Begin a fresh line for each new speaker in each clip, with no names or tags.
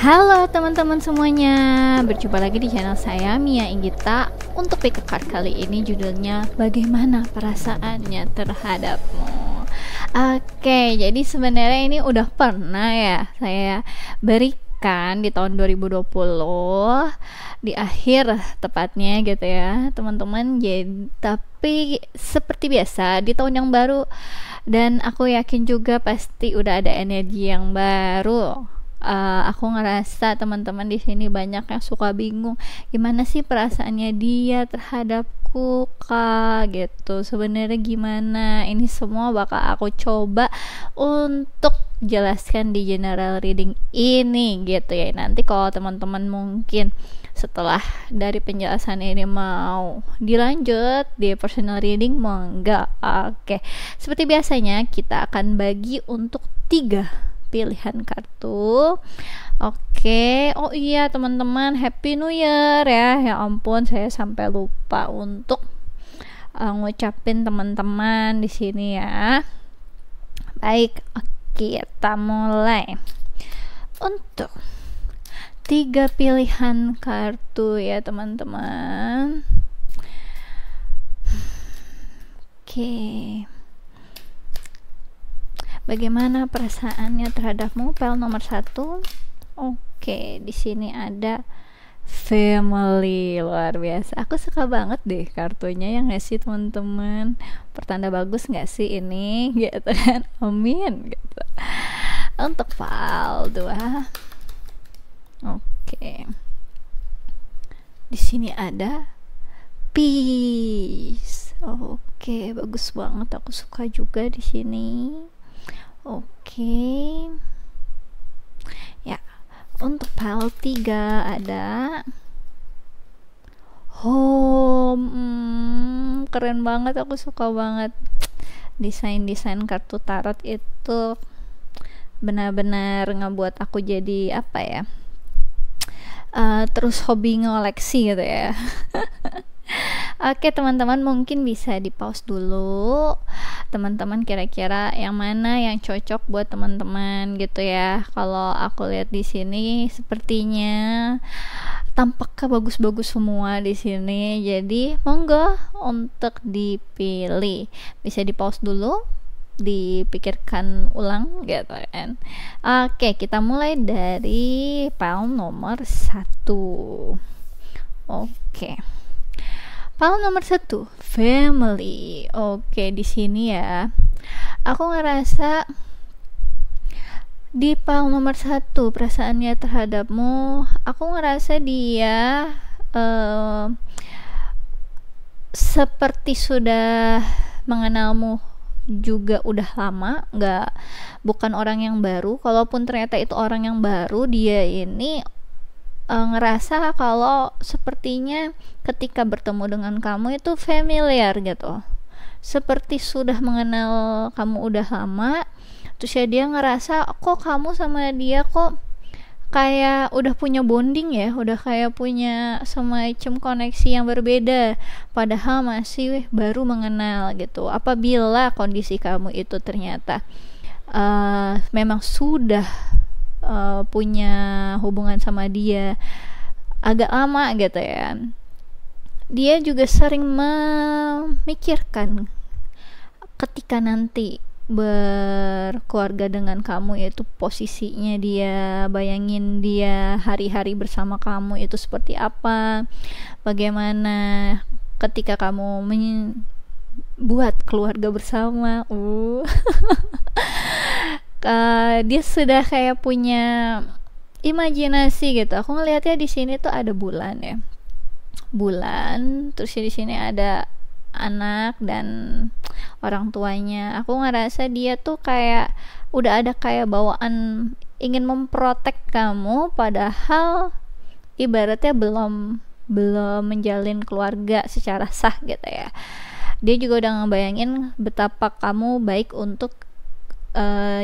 Halo teman-teman semuanya, berjumpa lagi di channel saya Mia Inggita. Untuk pick up card kali ini judulnya bagaimana perasaannya terhadapmu. Oke, jadi sebenarnya ini udah pernah ya saya berikan di tahun 2020 di akhir tepatnya gitu ya teman-teman. Jadi tapi seperti biasa di tahun yang baru, dan aku yakin juga pasti udah ada energi yang baru. Aku ngerasa teman-teman di sini banyak yang suka bingung gimana sih perasaannya dia terhadapku kak gitu. Sebenarnya gimana? Ini semua bakal aku coba untuk jelaskan di general reading ini gitu ya. Nanti kalau teman-teman mungkin setelah dari penjelasan ini mau dilanjut di personal reading, mau enggak? Oke, seperti biasanya kita akan bagi untuk 3 pilihan kartu. Oke, oh iya teman-teman, Happy New Year ya. Ya ampun, saya sampai lupa untuk ngucapin teman-teman di sini ya. Baik, oke, kita mulai. Untuk 3 pilihan kartu ya teman-teman. Oke. Bagaimana perasaannya terhadapmu? Pel nomor 1. Oke, di sini ada family, luar biasa. Aku suka banget deh kartunya yang ngasih teman-teman. Pertanda bagus nggak sih ini? Gitu kan? Amin. Gitu. Untuk pel 2. Oke. Di sini ada peace. Oke, bagus banget. Aku suka juga di sini. Oke. Ya, untuk pile 3 ada home. Keren banget, aku suka banget. Desain-desain kartu tarot itu benar-benar ngebuat aku jadi apa ya? Terus hobi ngoleksi gitu ya. Oke teman-teman, mungkin bisa di pause dulu. Teman-teman kira-kira yang mana yang cocok buat teman-teman gitu ya. Kalau aku lihat di sini sepertinya tampaknya bagus-bagus semua di sini. Jadi monggo untuk dipilih. Bisa di pause dulu, dipikirkan ulang gitu kan. Oke, kita mulai dari pile nomor 1. Oke. Pile nomor 1, family. Oke, di sini ya. Aku ngerasa di pile nomor 1 perasaannya terhadapmu, aku ngerasa dia seperti sudah mengenalmu juga udah lama, bukan orang yang baru. Kalaupun ternyata itu orang yang baru, dia ini ngerasa kalau sepertinya ketika bertemu dengan kamu itu familiar gitu, seperti sudah mengenal kamu udah lama. Terus ya dia ngerasa kok kamu sama dia kok kayak udah punya bonding ya, udah kayak punya semacam koneksi yang berbeda, padahal masih baru mengenal gitu. Apabila kondisi kamu itu ternyata memang sudah punya hubungan sama dia agak lama gitu ya, dia juga sering memikirkan ketika nanti berkeluarga dengan kamu, itu posisinya dia, bayangin dia hari-hari bersama kamu itu seperti apa, bagaimana ketika kamu buat keluarga bersama. Dia sudah kayak punya imajinasi gitu. Aku ngelihatnya di sini tuh ada bulan ya, bulan, terus di sini ada anak dan orang tuanya. Aku ngerasa dia tuh kayak udah ada kayak bawaan ingin memprotek kamu, padahal ibaratnya belum menjalin keluarga secara sah gitu ya. Dia juga udah ngebayangin betapa kamu baik untuk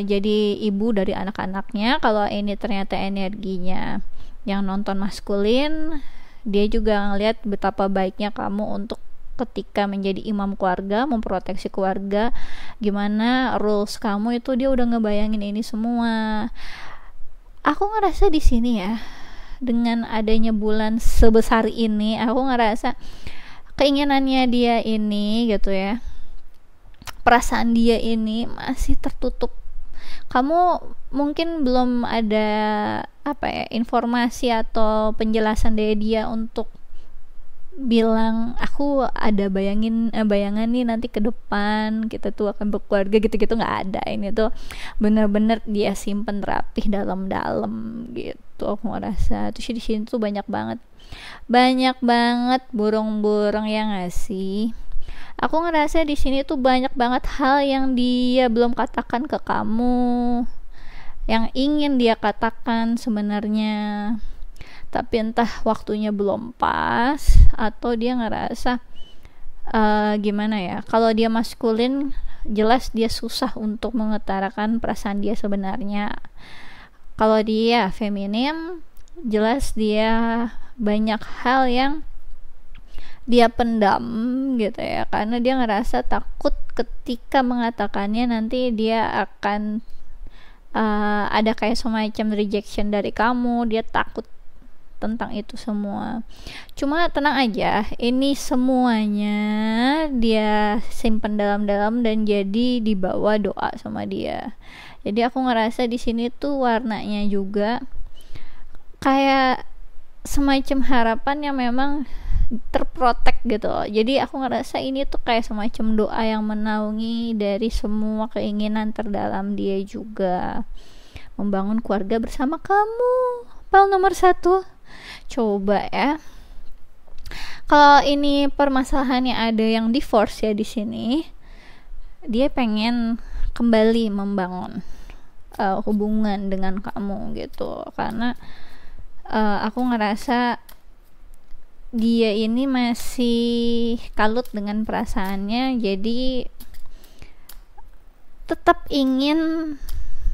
jadi ibu dari anak-anaknya. Kalau ini ternyata energinya yang nonton maskulin, dia juga ngelihat betapa baiknya kamu untuk ketika menjadi imam keluarga, memproteksi keluarga, gimana rules kamu itu dia udah ngebayangin ini semua. Aku ngerasa di sini ya, dengan adanya bulan sebesar ini, aku ngerasa keinginannya dia ini gitu ya, perasaan dia ini masih tertutup. Kamu mungkin belum ada informasi atau penjelasan dari dia untuk bilang aku ada bayangan nih nanti ke depan kita tuh akan berkeluarga gitu-gitu, nggak ada. Ini tuh bener-bener dia simpen rapih dalam-dalam gitu, aku ngerasa. Terus di sini tuh banyak banget burung-burung yang ngasih. Aku ngerasa di sini tuh banyak banget hal yang dia belum katakan ke kamu, yang ingin dia katakan sebenarnya, tapi entah waktunya belum pas atau dia ngerasa gimana ya, kalau dia maskulin jelas dia susah untuk mengutarakan perasaan dia sebenarnya. Kalau dia feminim jelas dia banyak hal yang dia pendam gitu ya, karena dia ngerasa takut ketika mengatakannya nanti dia akan ada kayak semacam rejection dari kamu. Dia takut tentang itu semua. Cuma tenang aja, ini semuanya dia simpen dalam-dalam dan jadi dibawa doa sama dia. Jadi aku ngerasa di sini tuh warnanya juga kayak semacam harapan yang memang terprotek gitu. Jadi aku ngerasa ini tuh kayak semacam doa yang menaungi dari semua keinginan terdalam dia juga, membangun keluarga bersama kamu. Pal nomor 1, coba ya, kalau ini permasalahannya ada yang divorce ya, di sini dia pengen kembali membangun hubungan dengan kamu gitu, karena aku ngerasa dia ini masih kalut dengan perasaannya, jadi tetap ingin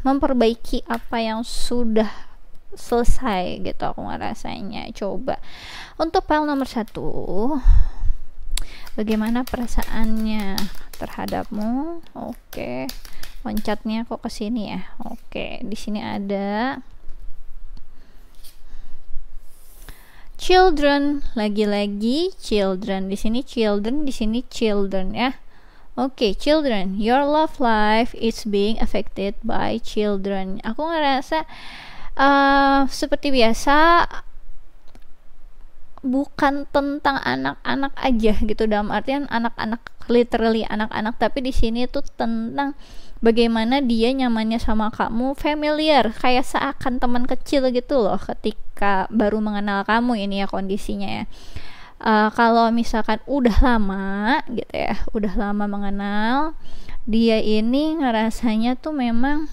memperbaiki apa yang sudah selesai gitu, aku ngerasanya. Coba untuk file nomor 1, bagaimana perasaannya terhadapmu? Oke, loncatnya kok ke sini ya. Oke, di sini ada children, lagi-lagi children. Di sini children, di sini children ya. Oke, children, your love life is being affected by children. Aku ngerasa seperti biasa bukan tentang anak-anak aja gitu, dalam artian anak-anak, literally anak-anak, tapi di sini tuh tentang bagaimana dia nyamannya sama kamu, familiar, kayak seakan teman kecil gitu loh ketika baru mengenal kamu ini ya kondisinya ya. Kalau misalkan udah lama gitu ya, udah lama mengenal, dia ini ngerasanya tuh memang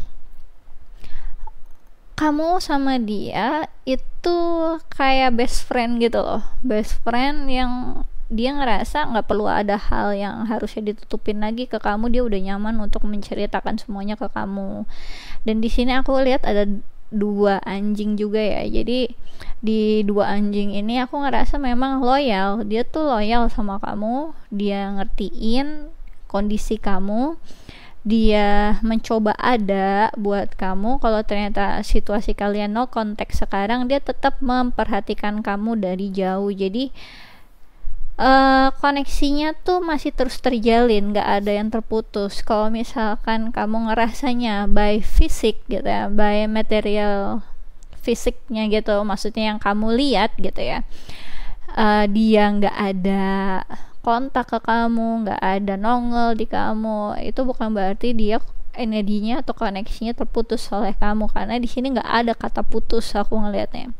kamu sama dia itu kayak best friend gitu loh, best friend yang dia ngerasa nggak perlu ada hal yang harusnya ditutupin lagi ke kamu, dia udah nyaman untuk menceritakan semuanya ke kamu. Dan di sini aku lihat ada 2 anjing juga ya, jadi di 2 anjing ini aku ngerasa memang loyal, dia tuh loyal sama kamu, dia ngertiin kondisi kamu, dia mencoba ada buat kamu. Kalau ternyata situasi kalian no konteks sekarang, dia tetap memperhatikan kamu dari jauh. Jadi koneksinya tuh masih terus terjalin, gak ada yang terputus. Kalau misalkan kamu ngerasanya by fisik gitu ya, by material fisiknya gitu, maksudnya yang kamu lihat gitu ya, dia gak ada kontak ke kamu, nggak ada nongol di kamu, itu bukan berarti dia energinya atau koneksinya terputus oleh kamu, karena di sini nggak ada kata putus aku ngelihatnya.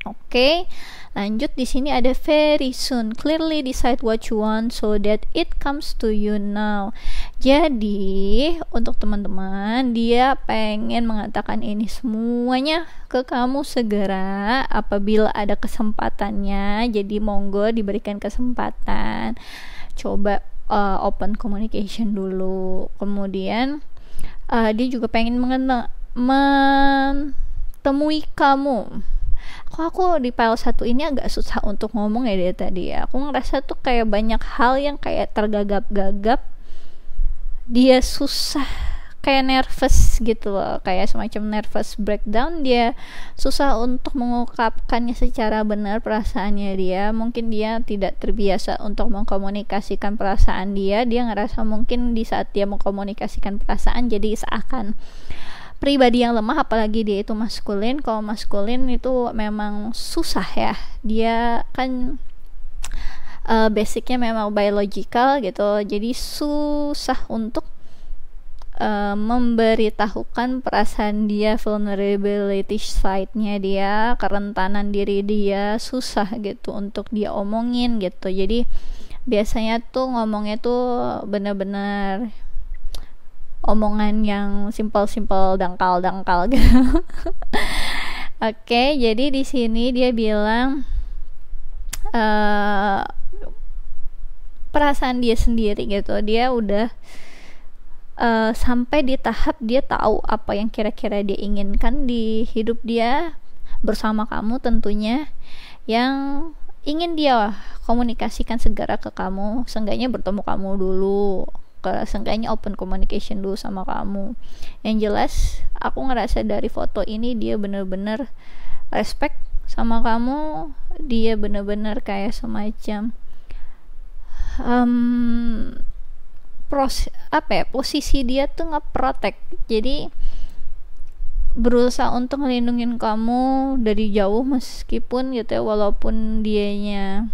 Oke, lanjut. Di sini ada very soon, clearly decide what you want so that it comes to you now. Jadi untuk teman-teman, dia pengen mengatakan ini semuanya ke kamu segera apabila ada kesempatannya. Jadi monggo diberikan kesempatan, coba open communication dulu. Kemudian dia juga pengen menemui kamu. kok aku di file 1 ini agak susah untuk ngomong ya dari tadi ya. Aku ngerasa tuh kayak banyak hal yang kayak tergagap-gagap, dia susah, kayak nervous gitu loh, kayak semacam nervous breakdown. Dia susah untuk mengungkapkannya secara benar perasaannya dia. Mungkin dia tidak terbiasa untuk mengkomunikasikan perasaan dia ngerasa mungkin di saat dia mengkomunikasikan perasaan jadi seakan pribadi yang lemah, apalagi dia itu maskulin. Kalau maskulin itu memang susah ya, dia kan basicnya memang biological gitu, jadi susah untuk memberitahukan perasaan dia, vulnerability side-nya dia, kerentanan diri dia, susah gitu untuk dia omongin gitu. Jadi biasanya tuh ngomongnya tuh benar-benar omongan yang simpel-simpel, dangkal gitu. Oke, jadi di sini dia bilang perasaan dia sendiri gitu, dia udah sampai di tahap dia tahu apa yang kira-kira dia inginkan di hidup dia bersama kamu tentunya, yang ingin dia komunikasikan segera ke kamu, seenggaknya bertemu kamu dulu, seenggaknya open communication dulu sama kamu. Yang jelas aku ngerasa dari foto ini dia bener-bener respect sama kamu, dia bener-bener kayak semacam posisi dia tuh nge-protect, jadi berusaha untuk ngelindungin kamu dari jauh, meskipun gitu ya, walaupun dianya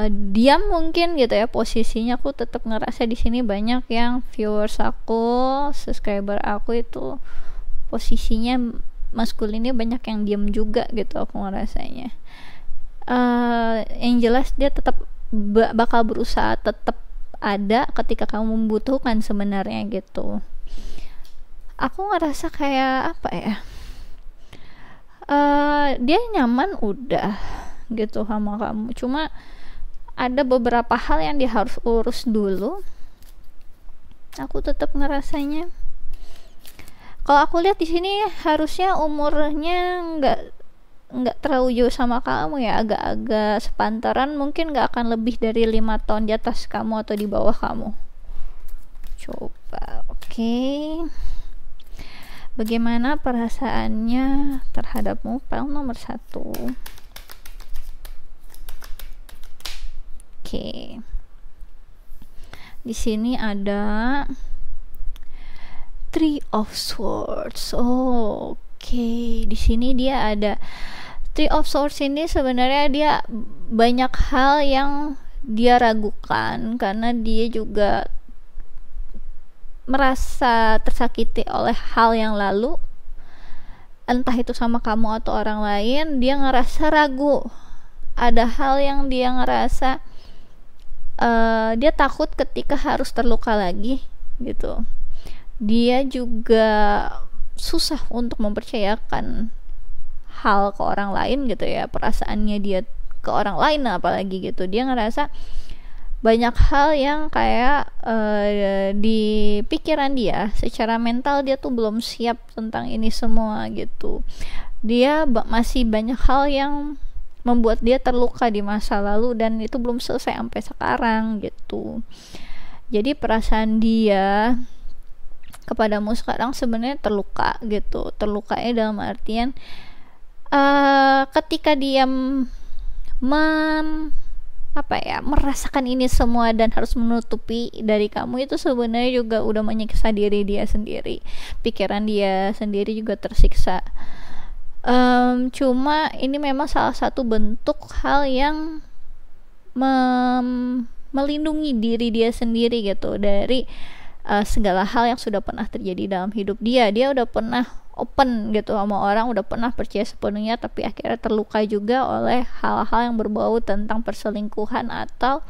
diam mungkin gitu ya posisinya. Aku tetap ngerasa di sini banyak yang viewers aku, subscriber aku itu posisinya maskulinnya banyak yang diam juga gitu, aku ngerasanya. Yang jelas dia tetap bakal berusaha tetap ada ketika kamu membutuhkan sebenarnya gitu. Aku ngerasa kayak apa ya, dia nyaman udah gitu sama kamu, cuma ada beberapa hal yang dia harus urus dulu. Aku tetap ngerasanya, kalau aku lihat di sini harusnya umurnya nggak terlalu jauh sama kamu ya, agak-agak sepantaran, mungkin nggak akan lebih dari 5 tahun di atas kamu atau di bawah kamu. Coba, oke. Bagaimana perasaannya terhadapmu, file nomor 1. Oke. Di sini ada Three of Swords. Oke, di sini dia ada Three of Swords. Ini sebenarnya dia banyak hal yang dia ragukan karena dia juga merasa tersakiti oleh hal yang lalu, entah itu sama kamu atau orang lain. Dia ngerasa ragu, ada hal yang dia ngerasa dia takut ketika harus terluka lagi gitu. Dia juga susah untuk mempercayakan hal ke orang lain gitu ya, perasaannya dia ke orang lain apalagi gitu. Dia ngerasa banyak hal yang kayak di pikiran dia, secara mental dia tuh belum siap tentang ini semua gitu. Dia masih banyak hal yang membuat dia terluka di masa lalu dan itu belum selesai sampai sekarang gitu. Jadi perasaan dia kepadamu sekarang sebenarnya terluka gitu. Terlukanya dalam artian ketika dia merasakan ini semua dan harus menutupi dari kamu, itu sebenarnya juga udah menyiksa diri dia sendiri, pikiran dia sendiri juga tersiksa. Cuma ini memang salah satu bentuk hal yang melindungi diri dia sendiri gitu dari segala hal yang sudah pernah terjadi dalam hidup dia. Dia udah pernah open gitu sama orang, udah pernah percaya sepenuhnya, tapi akhirnya terluka juga oleh hal-hal yang berbau tentang perselingkuhan, atau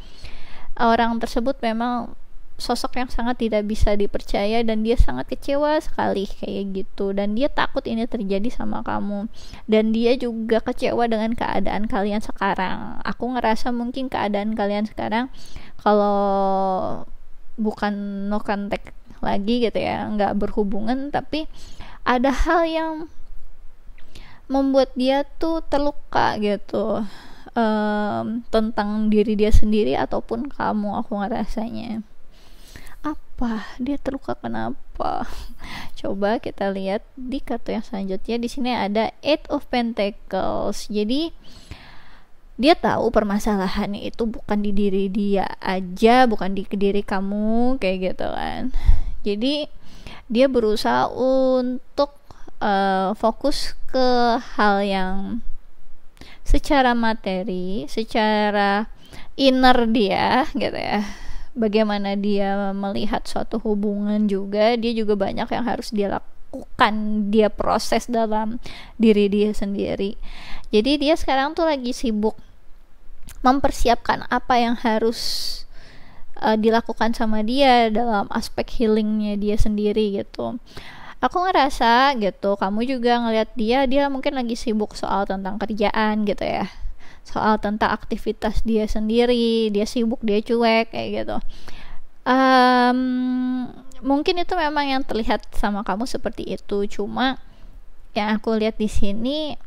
orang tersebut memang sosok yang sangat tidak bisa dipercaya dan dia sangat kecewa sekali kayak gitu, dan dia takut ini terjadi sama kamu, dan dia juga kecewa dengan keadaan kalian sekarang. Aku ngerasa mungkin keadaan kalian sekarang, kalau bukan no contact lagi gitu ya, nggak berhubungan, tapi ada hal yang membuat dia tuh terluka gitu, tentang diri dia sendiri ataupun kamu. Aku ngerasanya apa dia terluka, kenapa? Coba kita lihat di kartu yang selanjutnya. Di sini ada Eight of Pentacles. Jadi dia tahu permasalahannya itu bukan di diri dia aja, bukan di diri kamu, kayak gitu kan. Jadi dia berusaha untuk fokus ke hal yang secara materi, secara inner dia gitu ya. Bagaimana dia melihat suatu hubungan juga, dia juga banyak yang harus dia lakukan, dia proses dalam diri dia sendiri. Jadi dia sekarang tuh lagi sibuk mempersiapkan apa yang harus dilakukan sama dia dalam aspek healingnya dia sendiri gitu. Aku ngerasa gitu, kamu juga ngeliat dia mungkin lagi sibuk soal tentang kerjaan gitu ya, soal tentang aktivitas dia sendiri, dia sibuk, dia cuek kayak gitu. Mungkin itu memang yang terlihat sama kamu seperti itu. Cuma yang aku lihat di sini,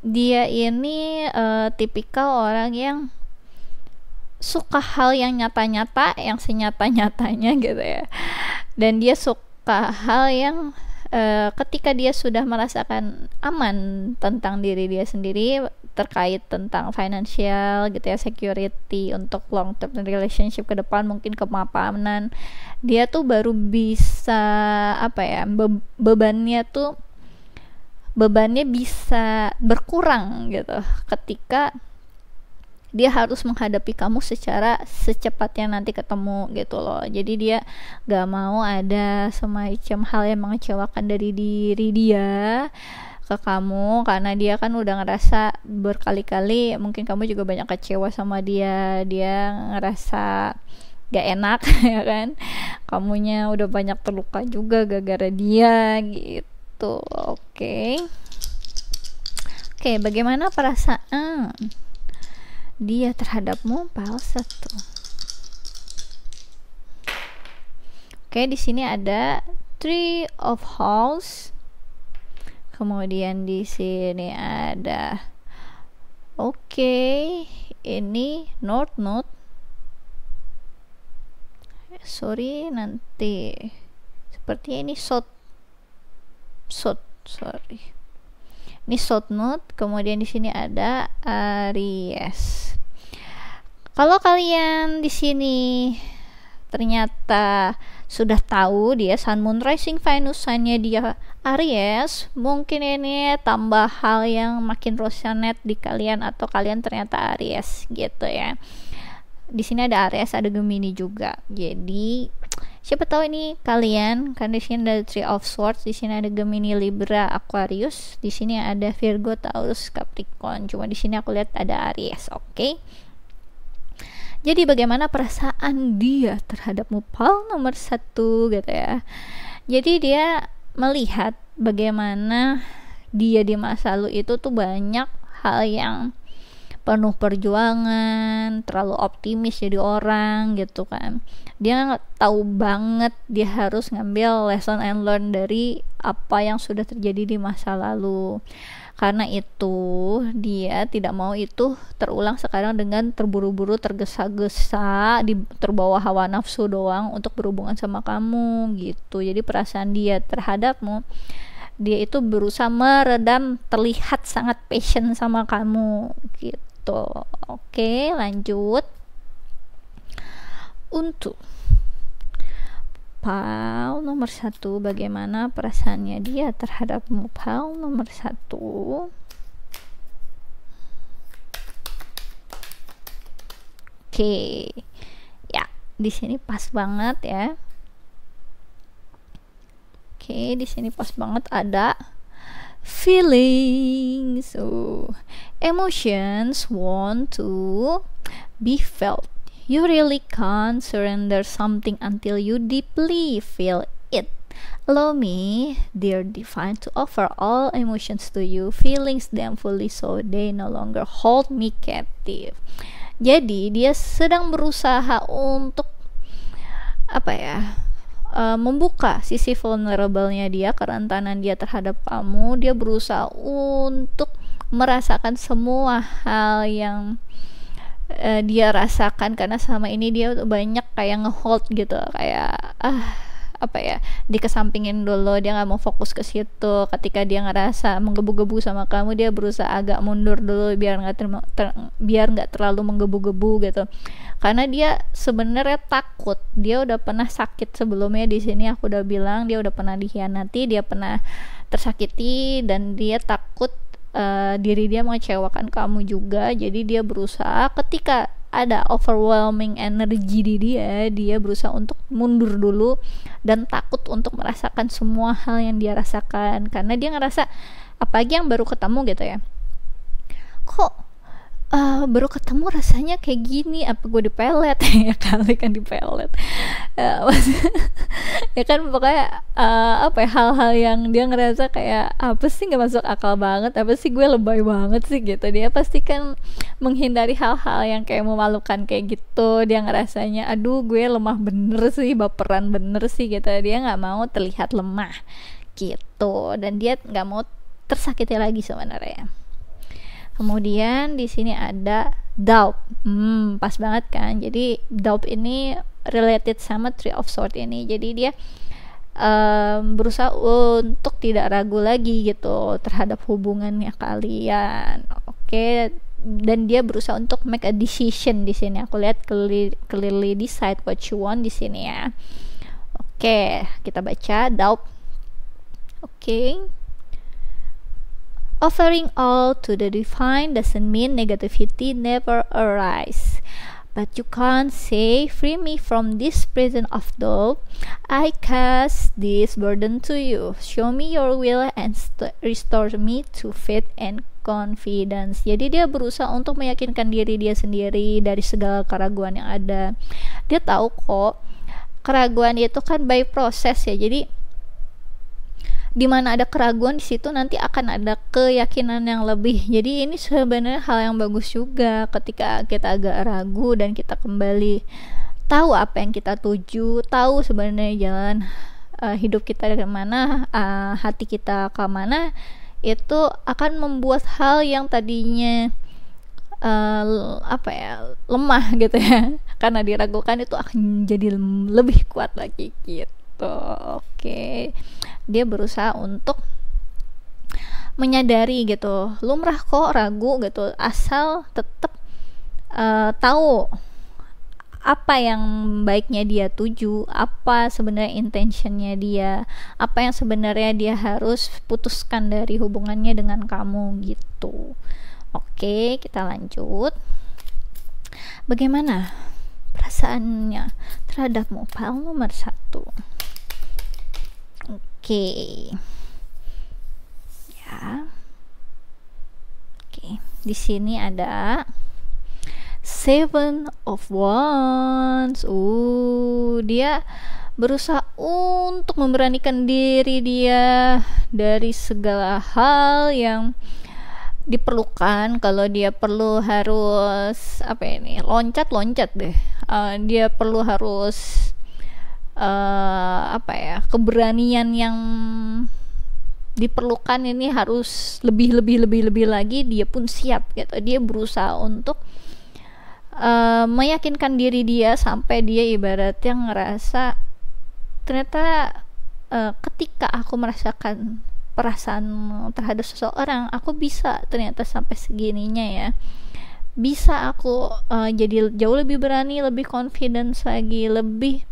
dia ini tipikal orang yang suka hal yang nyata-nyata, yang senyata-nyatanya gitu ya. Dan dia suka hal yang ketika dia sudah merasakan aman tentang diri dia sendiri, terkait tentang financial gitu ya, security untuk long term relationship ke depan, mungkin kemapanan, dia tuh baru bisa bebannya bisa berkurang gitu ketika dia harus menghadapi kamu secara secepatnya nanti ketemu gitu loh. Jadi dia gak mau ada semacam hal yang mengecewakan dari diri dia ke kamu, karena dia kan udah ngerasa berkali-kali, mungkin kamu juga banyak kecewa sama dia ngerasa gak enak ya kan, kamunya udah banyak terluka juga gara-gara dia gitu. Oke, bagaimana perasaan dia terhadapmu, pile 1. Di sini ada Three of House. Kemudian di sini ada ini North Node. Nanti seperti ini ini South Node. Kemudian di sini ada Aries. Kalau kalian di sini ternyata sudah tahu dia Sun Moon Rising Venus sign-nya dia Aries, mungkin ini tambah hal yang makin resonate di kalian, atau kalian ternyata Aries gitu ya. Di sini ada Aries, ada Gemini juga. Jadi siapa tahu ini kalian, kan di sini ada Three of Swords, di sini ada Gemini, Libra, Aquarius, di sini ada Virgo, Taurus, Capricorn. Cuma di sini aku lihat ada Aries. Jadi bagaimana perasaan dia terhadapmu, pile nomor 1 gitu ya. Jadi dia melihat bagaimana dia di masa lalu itu tuh banyak hal yang penuh perjuangan, terlalu optimis jadi orang gitu kan. Dia tahu banget dia harus ngambil lesson and learn dari apa yang sudah terjadi di masa lalu. Karena itu dia tidak mau itu terulang sekarang dengan terburu-buru, tergesa-gesa, terbawa hawa nafsu doang untuk berhubungan sama kamu gitu. Jadi perasaan dia terhadapmu, dia itu berusaha meredam, terlihat sangat passion sama kamu gitu. Lanjut untuk pile nomor 1, bagaimana perasaannya dia terhadapmu, pile nomor 1. Ya, di sini pas banget ya. Di sini pas banget ada feelings. Emotions want to be felt. You really can't surrender something until you deeply feel it. Allow me, dear divine, to offer all emotions to you, feelings them fully so they no longer hold me captive. Jadi dia sedang berusaha untuk membuka sisi vulnerable-nya dia, kerentanan dia terhadap kamu. Dia berusaha untuk merasakan semua hal yang dia rasakan, karena selama ini dia banyak kayak ngehold gitu, kayak apa ya, dikesampingin dulu, dia nggak mau fokus ke situ. Ketika dia ngerasa menggebu-gebu sama kamu, dia berusaha agak mundur dulu biar nggak terlalu menggebu-gebu gitu, karena dia sebenarnya takut. Dia udah pernah sakit sebelumnya. Di sini aku udah bilang dia udah pernah dikhianati, dia pernah tersakiti, dan dia takut diri dia mengecewakan kamu juga. Jadi dia berusaha, ketika ada overwhelming energy di dia berusaha untuk mundur dulu dan takut untuk merasakan semua hal yang dia rasakan, karena dia ngerasa, apalagi yang baru ketemu gitu ya, kok baru ketemu rasanya kayak gini, apa gue dipelet ya kali kan dipelet ya kan, pokoknya apa ya, hal-hal yang dia ngerasa kayak apa sih, nggak masuk akal banget, apa sih gue lebay banget sih gitu. Dia pasti kan menghindari hal-hal yang kayak memalukan kayak gitu. Dia ngerasanya aduh gue lemah bener sih, baperan bener sih gitu. Dia nggak mau terlihat lemah gitu, dan dia nggak mau tersakiti lagi sebenarnya. Kemudian di sini ada doubt. Pas banget kan. Jadi doubt ini related sama Three of Swords ini. Jadi dia berusaha untuk tidak ragu lagi gitu terhadap hubungannya kalian. Oke. Dan dia berusaha untuk make a decision di sini. Aku lihat clearly decide what you want di sini ya. Oke, kita baca doubt. Oke. Offering all to the divine doesn't mean negativity never arise. But you can't say, free me from this prison of doubt. I cast this burden to you. Show me your will and restore me to faith and confidence. Jadi dia berusaha untuk meyakinkan diri dia sendiri dari segala keraguan yang ada. Dia tahu kok keraguan itu kan by proses ya. Jadi di mana ada keraguan, di situ nanti akan ada keyakinan yang lebih. Jadi ini sebenarnya hal yang bagus juga ketika kita agak ragu dan kita kembali tahu apa yang kita tuju, tahu sebenarnya jalan hidup kita ke mana, hati kita ke mana. Itu akan membuat hal yang tadinya lemah gitu ya, karena diragukan, itu akan jadi lebih kuat lagi gitu. Oke. Dia berusaha untuk menyadari gitu, lumrah kok ragu gitu, asal tetap tahu apa yang baiknya dia tuju, apa sebenarnya intentionnya dia, apa yang sebenarnya dia harus putuskan dari hubungannya dengan kamu gitu. Oke, kita lanjut. Bagaimana perasaannya terhadapmu, pile nomor 1? Oke. Ya. Oke, di sini ada Seven of Wands. Dia berusaha untuk memberanikan diri dia dari segala hal yang diperlukan. Kalau dia perlu harus loncat deh. Dia perlu harus keberanian yang diperlukan ini harus lebih lagi. Dia pun siap gitu. Dia berusaha untuk meyakinkan diri dia sampai dia ibaratnya ngerasa ternyata ketika aku merasakan perasaan terhadap seseorang, aku bisa ternyata sampai segininya ya, bisa aku jadi jauh lebih berani, lebih confidence lagi, lebih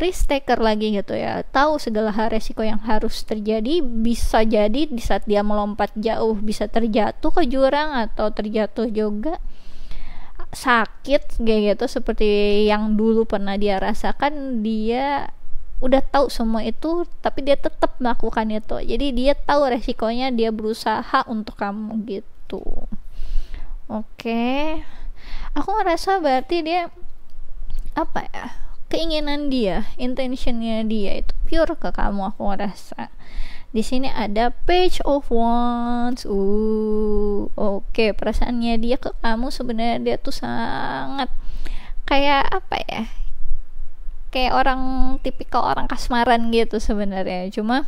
risk taker lagi gitu ya, tahu segala hal resiko yang harus terjadi. Bisa jadi di saat dia melompat jauh bisa terjatuh ke jurang atau terjatuh juga sakit kayak gitu, seperti yang dulu pernah dia rasakan. Dia udah tahu semua itu tapi dia tetap melakukan itu. Jadi dia tahu resikonya, dia berusaha untuk kamu gitu. Oke. Aku ngerasa berarti dia keinginan dia, intentionnya dia itu pure ke kamu. Aku ngerasa di sini ada Page of Wands. Oke, perasaannya dia ke kamu sebenarnya dia tuh sangat kayak kayak orang tipikal orang kasmaran gitu sebenarnya. Cuma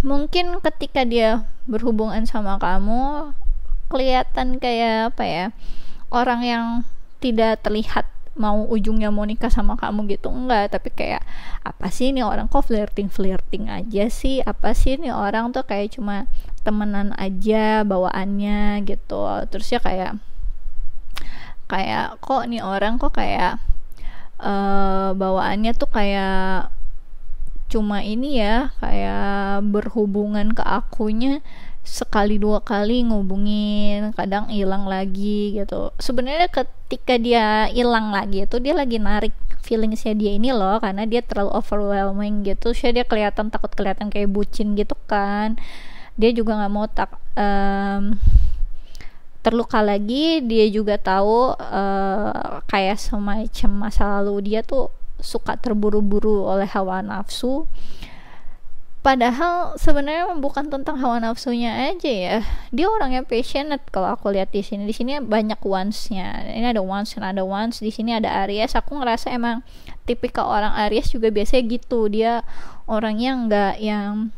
mungkin ketika dia berhubungan sama kamu kelihatan kayak apa ya, orang yang tidak terlihat mau ujungnya mau nikah sama kamu gitu, enggak, tapi kayak apa sih ini orang kok flirting aja sih, apa sih ini orang tuh kayak cuma temenan aja bawaannya gitu. Terus ya kayak kok nih orang kok kayak bawaannya tuh kayak cuma ini ya, kayak berhubungan ke akunya sekali dua kali ngubungin, kadang hilang lagi gitu. Sebenarnya ketika dia hilang lagi itu dia lagi narik feelingsnya dia ini loh, karena dia terlalu overwhelming gitu. So dia takut kelihatan kayak bucin gitu kan. Dia juga nggak mau terluka lagi. Dia juga tahu kayak semacam masa lalu dia tuh suka terburu-buru oleh hawa nafsu. Padahal sebenarnya bukan tentang hawa nafsunya aja ya. Dia orangnya passionate kalau aku lihat di sini. Di sini banyak ones-nya. Ini ada ones dan ada ones. Di sini ada Aries. Aku ngerasa emang tipikal orang Aries juga biasanya gitu. Dia orangnya nggak yang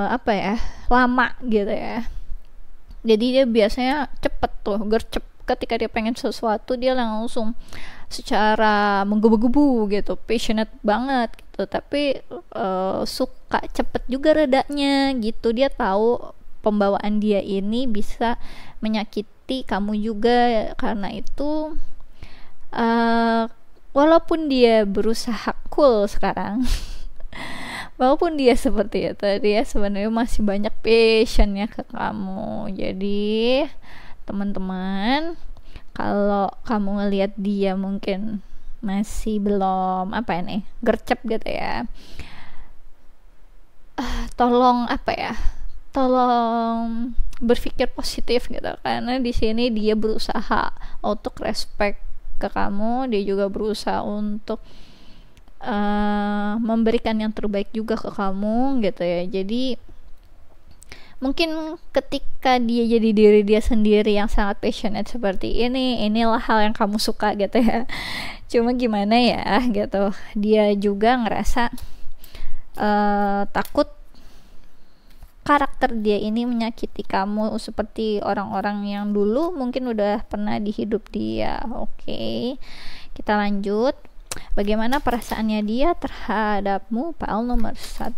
apa ya, lama gitu ya. Jadi dia biasanya cepet tuh, gercep. Ketika dia pengen sesuatu dia langsung secara menggebu-gebu gitu, passionate banget gitu. Tapi suka cepet juga redanya gitu. Dia tahu pembawaan dia ini bisa menyakiti kamu juga. Karena itu walaupun dia berusaha cool sekarang walaupun dia seperti itu, dia sebenarnya masih banyak passionnya ke kamu. Jadi teman-teman, kalau kamu ngelihat dia mungkin masih belum apa ya nih, gercep gitu ya, tolong berpikir positif gitu, karena di sini dia berusaha untuk respect ke kamu. Dia juga berusaha untuk memberikan yang terbaik juga ke kamu gitu ya. Jadi mungkin ketika dia jadi diri dia sendiri yang sangat passionate seperti ini, inilah hal yang kamu suka gitu ya. Cuma gimana ya gitu, dia juga ngerasa takut karakter dia ini menyakiti kamu seperti orang-orang yang dulu mungkin udah pernah di hidup dia. Oke, kita lanjut. Bagaimana perasaannya dia terhadapmu, pile nomor 1.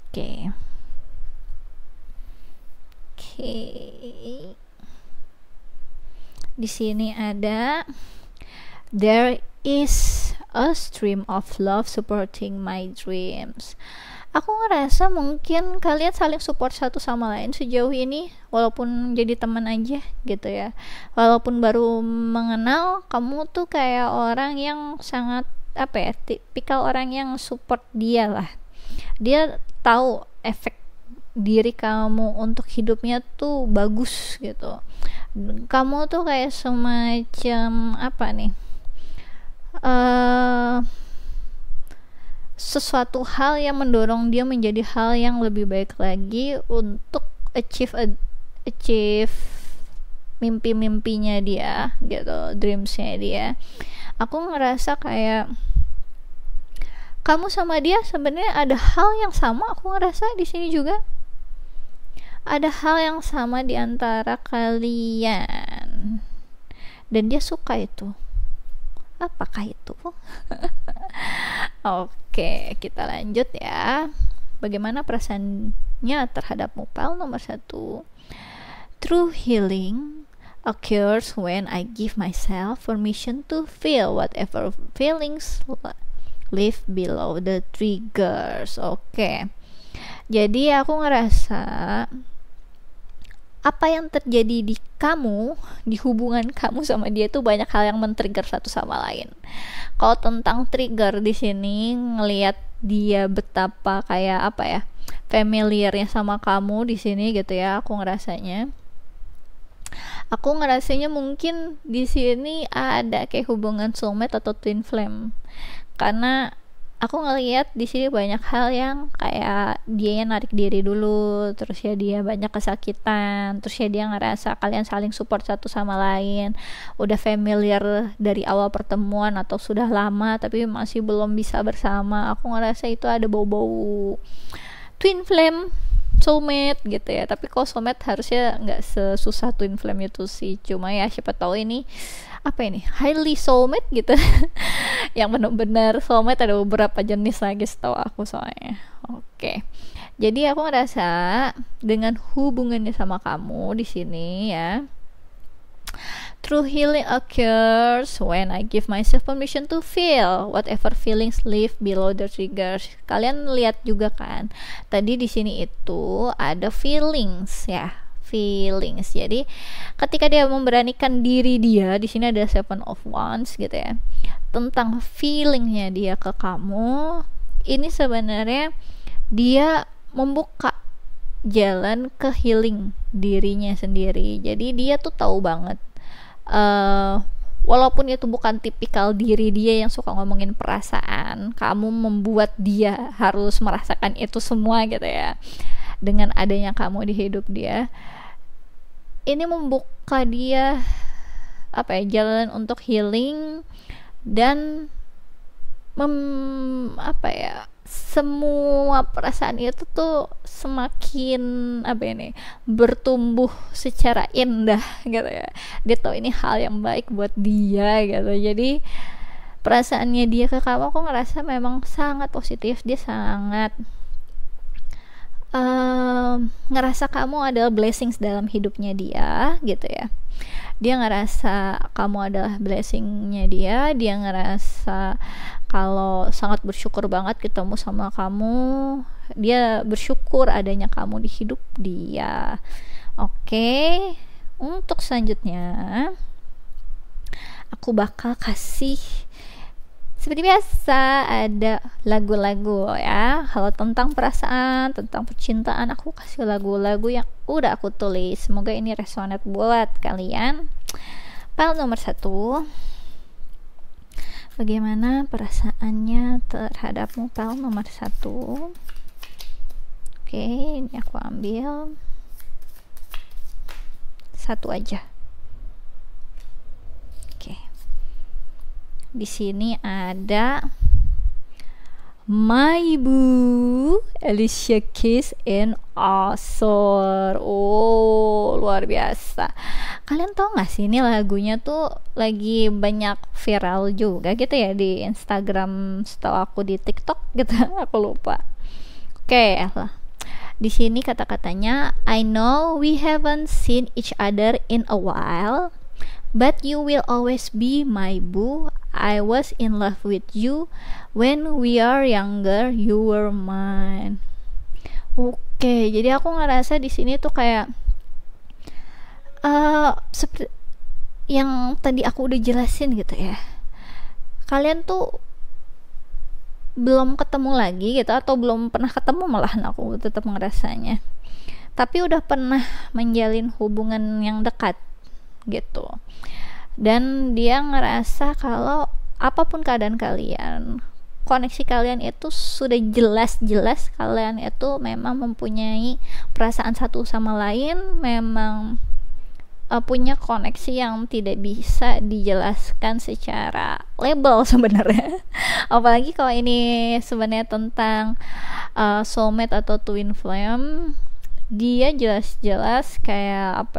Oke. Di sini ada there is a stream of love supporting my dreams. Aku ngerasa mungkin kalian saling support satu sama lain sejauh ini, walaupun jadi teman aja gitu ya. Walaupun baru mengenal, kamu tuh kayak orang yang sangat apa ya, tipikal orang yang support dia lah. Dia tahu efek diri kamu untuk hidupnya tuh bagus gitu. Kamu tuh kayak semacam apa nih, sesuatu hal yang mendorong dia menjadi hal yang lebih baik lagi untuk achieve mimpi-mimpinya dia gitu, dreamsnya dia. Aku ngerasa kayak kamu sama dia sebenarnya ada hal yang sama. Aku ngerasa di sini juga ada hal yang sama di antara kalian dan dia suka itu. Apakah itu? Oke, kita lanjut ya. Bagaimana perasaannya terhadap pile nomor 1? True healing occurs when I give myself permission to feel whatever feelings live below the triggers. Oke. Jadi aku ngerasa apa yang terjadi di kamu, di hubungan kamu sama dia tuh banyak hal yang men-trigger satu sama lain. Kalau tentang trigger di sini, ngelihat dia betapa kayak apa ya, familiarnya sama kamu di sini gitu ya. Aku ngerasanya mungkin di sini ada kayak hubungan soulmate atau twin flame. Karena aku ngelihat di sini banyak hal yang kayak dia narik diri dulu, terus ya dia banyak kesakitan, terus ya dia ngerasa kalian saling support satu sama lain, udah familiar dari awal pertemuan atau sudah lama tapi masih belum bisa bersama. Aku ngerasa itu ada bau-bau twin flame, soulmate gitu ya. Tapi kalau soulmate harusnya nggak sesusah twin flame itu sih, cuma ya siapa tahu ini apa ini highly soulmate gitu. Yang benar-benar soulmate ada beberapa jenis lagi setahu aku soalnya. Oke, jadi aku ngerasa dengan hubungannya sama kamu di sini ya, true healing occurs when I give myself permission to feel whatever feelings live below the triggers. Kalian lihat juga kan, tadi di sini itu ada feelings ya, feelings. Jadi ketika dia memberanikan diri dia, di sini ada Seven of Wands gitu ya, tentang feelingnya dia ke kamu, ini sebenarnya dia membuka jalan ke healing dirinya sendiri. Jadi dia tuh tahu banget, walaupun itu bukan tipikal diri dia yang suka ngomongin perasaan, kamu membuat dia harus merasakan itu semua gitu ya. Dengan adanya kamu di hidup dia, ini membuka dia jalan untuk healing dan semua perasaan itu tuh semakin bertumbuh secara indah gitu ya. Dia tahu ini hal yang baik buat dia gitu. Jadi perasaannya dia ke kamu, aku ngerasa memang sangat positif. Dia sangat ngerasa kamu adalah blessings dalam hidupnya dia gitu ya. Dia ngerasa kamu adalah blessingnya dia. Dia ngerasa kalau sangat bersyukur banget ketemu sama kamu. Dia bersyukur adanya kamu di hidup dia. Oke, untuk selanjutnya aku bakal kasih seperti biasa ada lagu-lagu ya. Kalau tentang perasaan, tentang percintaan, aku kasih lagu-lagu yang udah aku tulis. Semoga ini resonate buat kalian. Pile nomor 1, bagaimana perasaannya terhadapmu? Pile nomor 1. Oke, ini aku ambil satu aja. Di sini ada My Boo, Alicia Keys and Azor. Oh, luar biasa. Kalian tau gak sih, ini lagunya tuh lagi banyak viral juga gitu ya di Instagram, setahu aku di TikTok gitu. Aku lupa. Oke lah. Di sini kata-katanya, I know we haven't seen each other in a while, but you will always be my boo. I was in love with you when we are younger. You were mine. Oke, jadi aku ngerasa di sini tuh kayak seperti yang tadi aku udah jelasin gitu ya. Kalian tuh belum ketemu lagi gitu, atau belum pernah ketemu malahan aku tetap ngerasanya. Tapi udah pernah menjalin hubungan yang dekat gitu. Dan dia ngerasa kalau apapun keadaan kalian, koneksi kalian itu sudah jelas-jelas kalian itu memang mempunyai perasaan satu sama lain, memang punya koneksi yang tidak bisa dijelaskan secara label sebenarnya. Apalagi kalau ini sebenarnya tentang soulmate atau twin flame, dia jelas-jelas kayak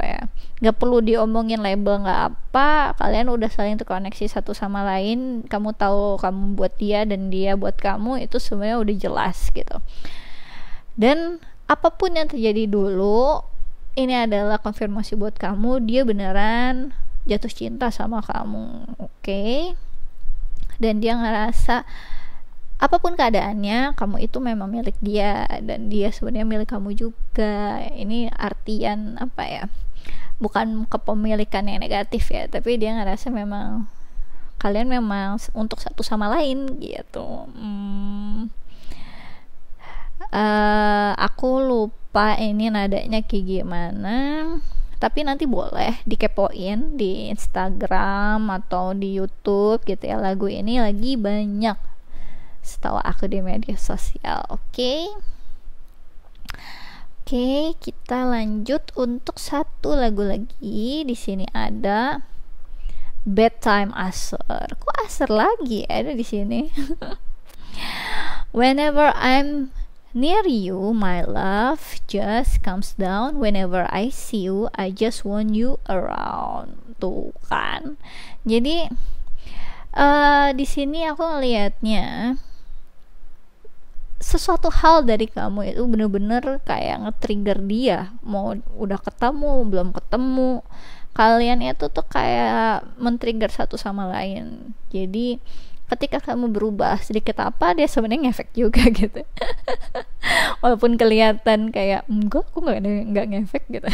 nggak perlu diomongin label nggak apa, kalian udah saling terkoneksi satu sama lain. Kamu tahu kamu buat dia dan dia buat kamu, itu sebenarnya udah jelas gitu. Dan apapun yang terjadi dulu, ini adalah konfirmasi buat kamu, dia beneran jatuh cinta sama kamu. Oke? Dan dia ngerasa apapun keadaannya, kamu itu memang milik dia dan dia sebenarnya milik kamu juga. Ini artian bukan kepemilikan yang negatif ya, tapi dia ngerasa memang kalian memang untuk satu sama lain gitu. Aku lupa ini nadanya kayak gimana, tapi nanti boleh dikepoin di Instagram atau di YouTube gitu ya. Lagu ini lagi banyak setahu aku di media sosial. Oke, kita lanjut untuk satu lagu lagi. Di sini ada Bedtime Asher. Kok Asher lagi ada di sini? Whenever I'm near you, my love just comes down. Whenever I see you, I just want you around. Tuh kan. Jadi di sini aku ngelihatnya sesuatu hal dari kamu itu bener-bener kayak nge-trigger dia. Mau udah ketemu, belum ketemu, kalian itu tuh kayak men-trigger satu sama lain. Jadi ketika kamu berubah sedikit apa, dia sebenarnya ngefek juga gitu. Walaupun kelihatan kayak enggak, aku nggak ngefek gitu.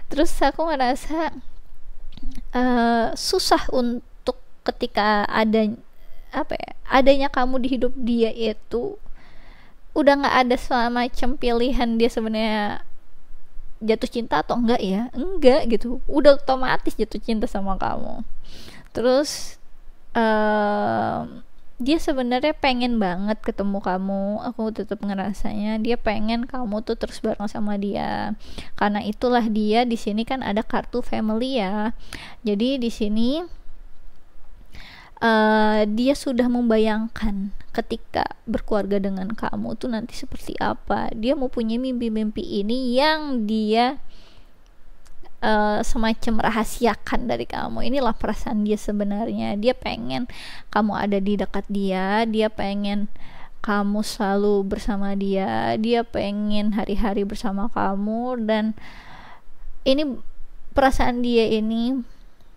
Terus aku ngerasa susah untuk ketika adanya kamu di hidup dia itu udah nggak ada semacam pilihan dia sebenarnya jatuh cinta atau enggak gitu, udah otomatis jatuh cinta sama kamu. Terus dia sebenarnya pengen banget ketemu kamu. Aku tetap ngerasanya dia pengen kamu tuh terus bareng sama dia, karena itulah dia di sini kan ada kartu family ya. Jadi di sini dia sudah membayangkan ketika berkeluarga dengan kamu tuh nanti seperti apa. Dia mau punya mimpi-mimpi ini yang dia semacam rahasiakan dari kamu. Inilah perasaan dia sebenarnya. Dia pengen kamu ada di dekat dia, dia pengen kamu selalu bersama dia, dia pengen hari-hari bersama kamu. Dan ini perasaan dia ini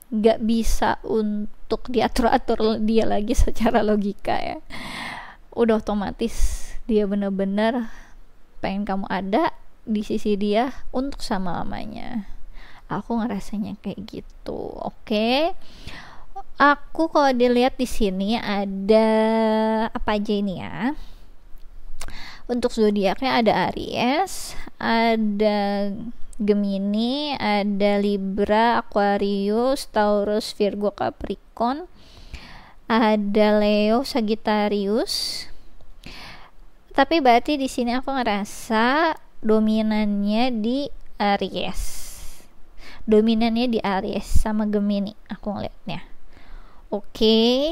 gak bisa untuk diatur-atur dia lagi secara logika ya. Udah otomatis dia bener-bener pengen kamu ada di sisi dia untuk sama-lamanya. Aku ngerasanya kayak gitu. Oke. Aku kalau dilihat di sini ada apa aja ini ya. Untuk zodiaknya ada Aries, ada Gemini, ada Libra, Aquarius, Taurus, Virgo, Capricorn, ada Leo, Sagittarius. Tapi berarti di sini aku ngerasa dominannya di Aries. Dominannya di Aries sama Gemini aku ngeliatnya. Oke.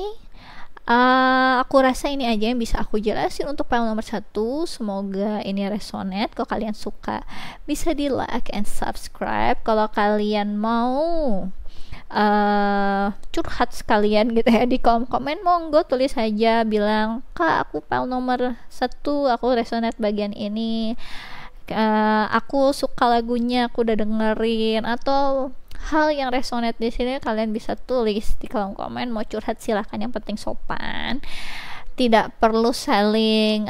Aku rasa ini aja yang bisa aku jelasin untuk file nomor 1. Semoga ini resonate. Kalau kalian suka bisa di like and subscribe. Kalau kalian mau curhat sekalian gitu ya di kolom komen, monggo tulis saja, bilang kak aku file nomor 1 aku resonate bagian ini, aku suka lagunya, aku udah dengerin, atau hal yang resonate di sini kalian bisa tulis di kolom komen. Mau curhat silahkan, yang penting sopan, tidak perlu saling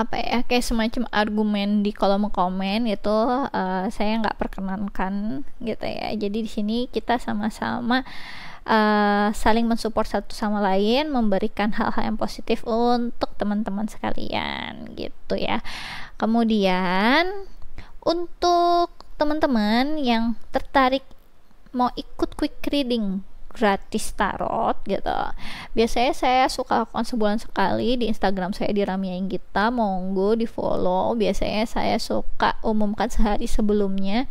kayak semacam argumen di kolom komen itu. Saya nggak perkenankan gitu ya. Jadi di sini kita sama-sama saling mensupport satu sama lain, memberikan hal-hal yang positif untuk teman-teman sekalian gitu ya. Kemudian untuk teman-teman yang tertarik mau ikut quick reading gratis tarot gitu, biasanya saya suka lakukan sebulan sekali di Instagram saya di Ramia Inggita. Monggo di follow. Biasanya saya suka umumkan sehari sebelumnya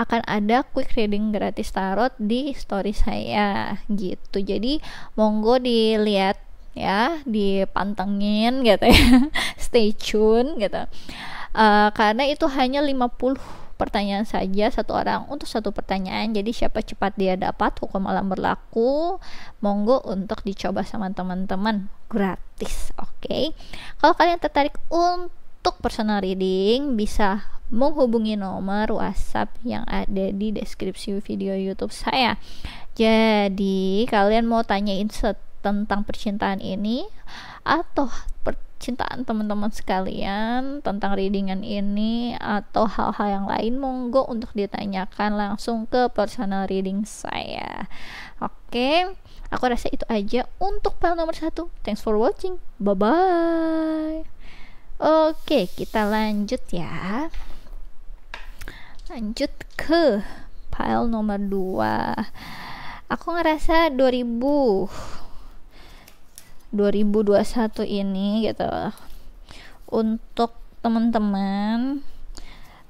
akan ada quick reading gratis tarot di story saya gitu. Jadi monggo dilihat ya, dipantengin gitu ya. Stay tune gitu. Karena itu hanya 50 pertanyaan saja satu orang untuk satu pertanyaan. Jadi siapa cepat dia dapat, hukum alam berlaku. Monggo untuk dicoba sama teman-teman, gratis. Oke. Kalau kalian tertarik untuk personal reading, bisa menghubungi nomor WhatsApp yang ada di deskripsi video YouTube saya. Jadi kalian mau tanyain tentang percintaan ini atau percintaan teman-teman sekalian, tentang readingan ini atau hal-hal yang lain, monggo untuk ditanyakan langsung ke personal reading saya. Oke, aku rasa itu aja untuk file nomor 1. Thanks for watching. Bye bye. Oke, kita lanjut ya. Lanjut ke file nomor 2. Aku ngerasa 2020 2021 ini gitu. Untuk teman-teman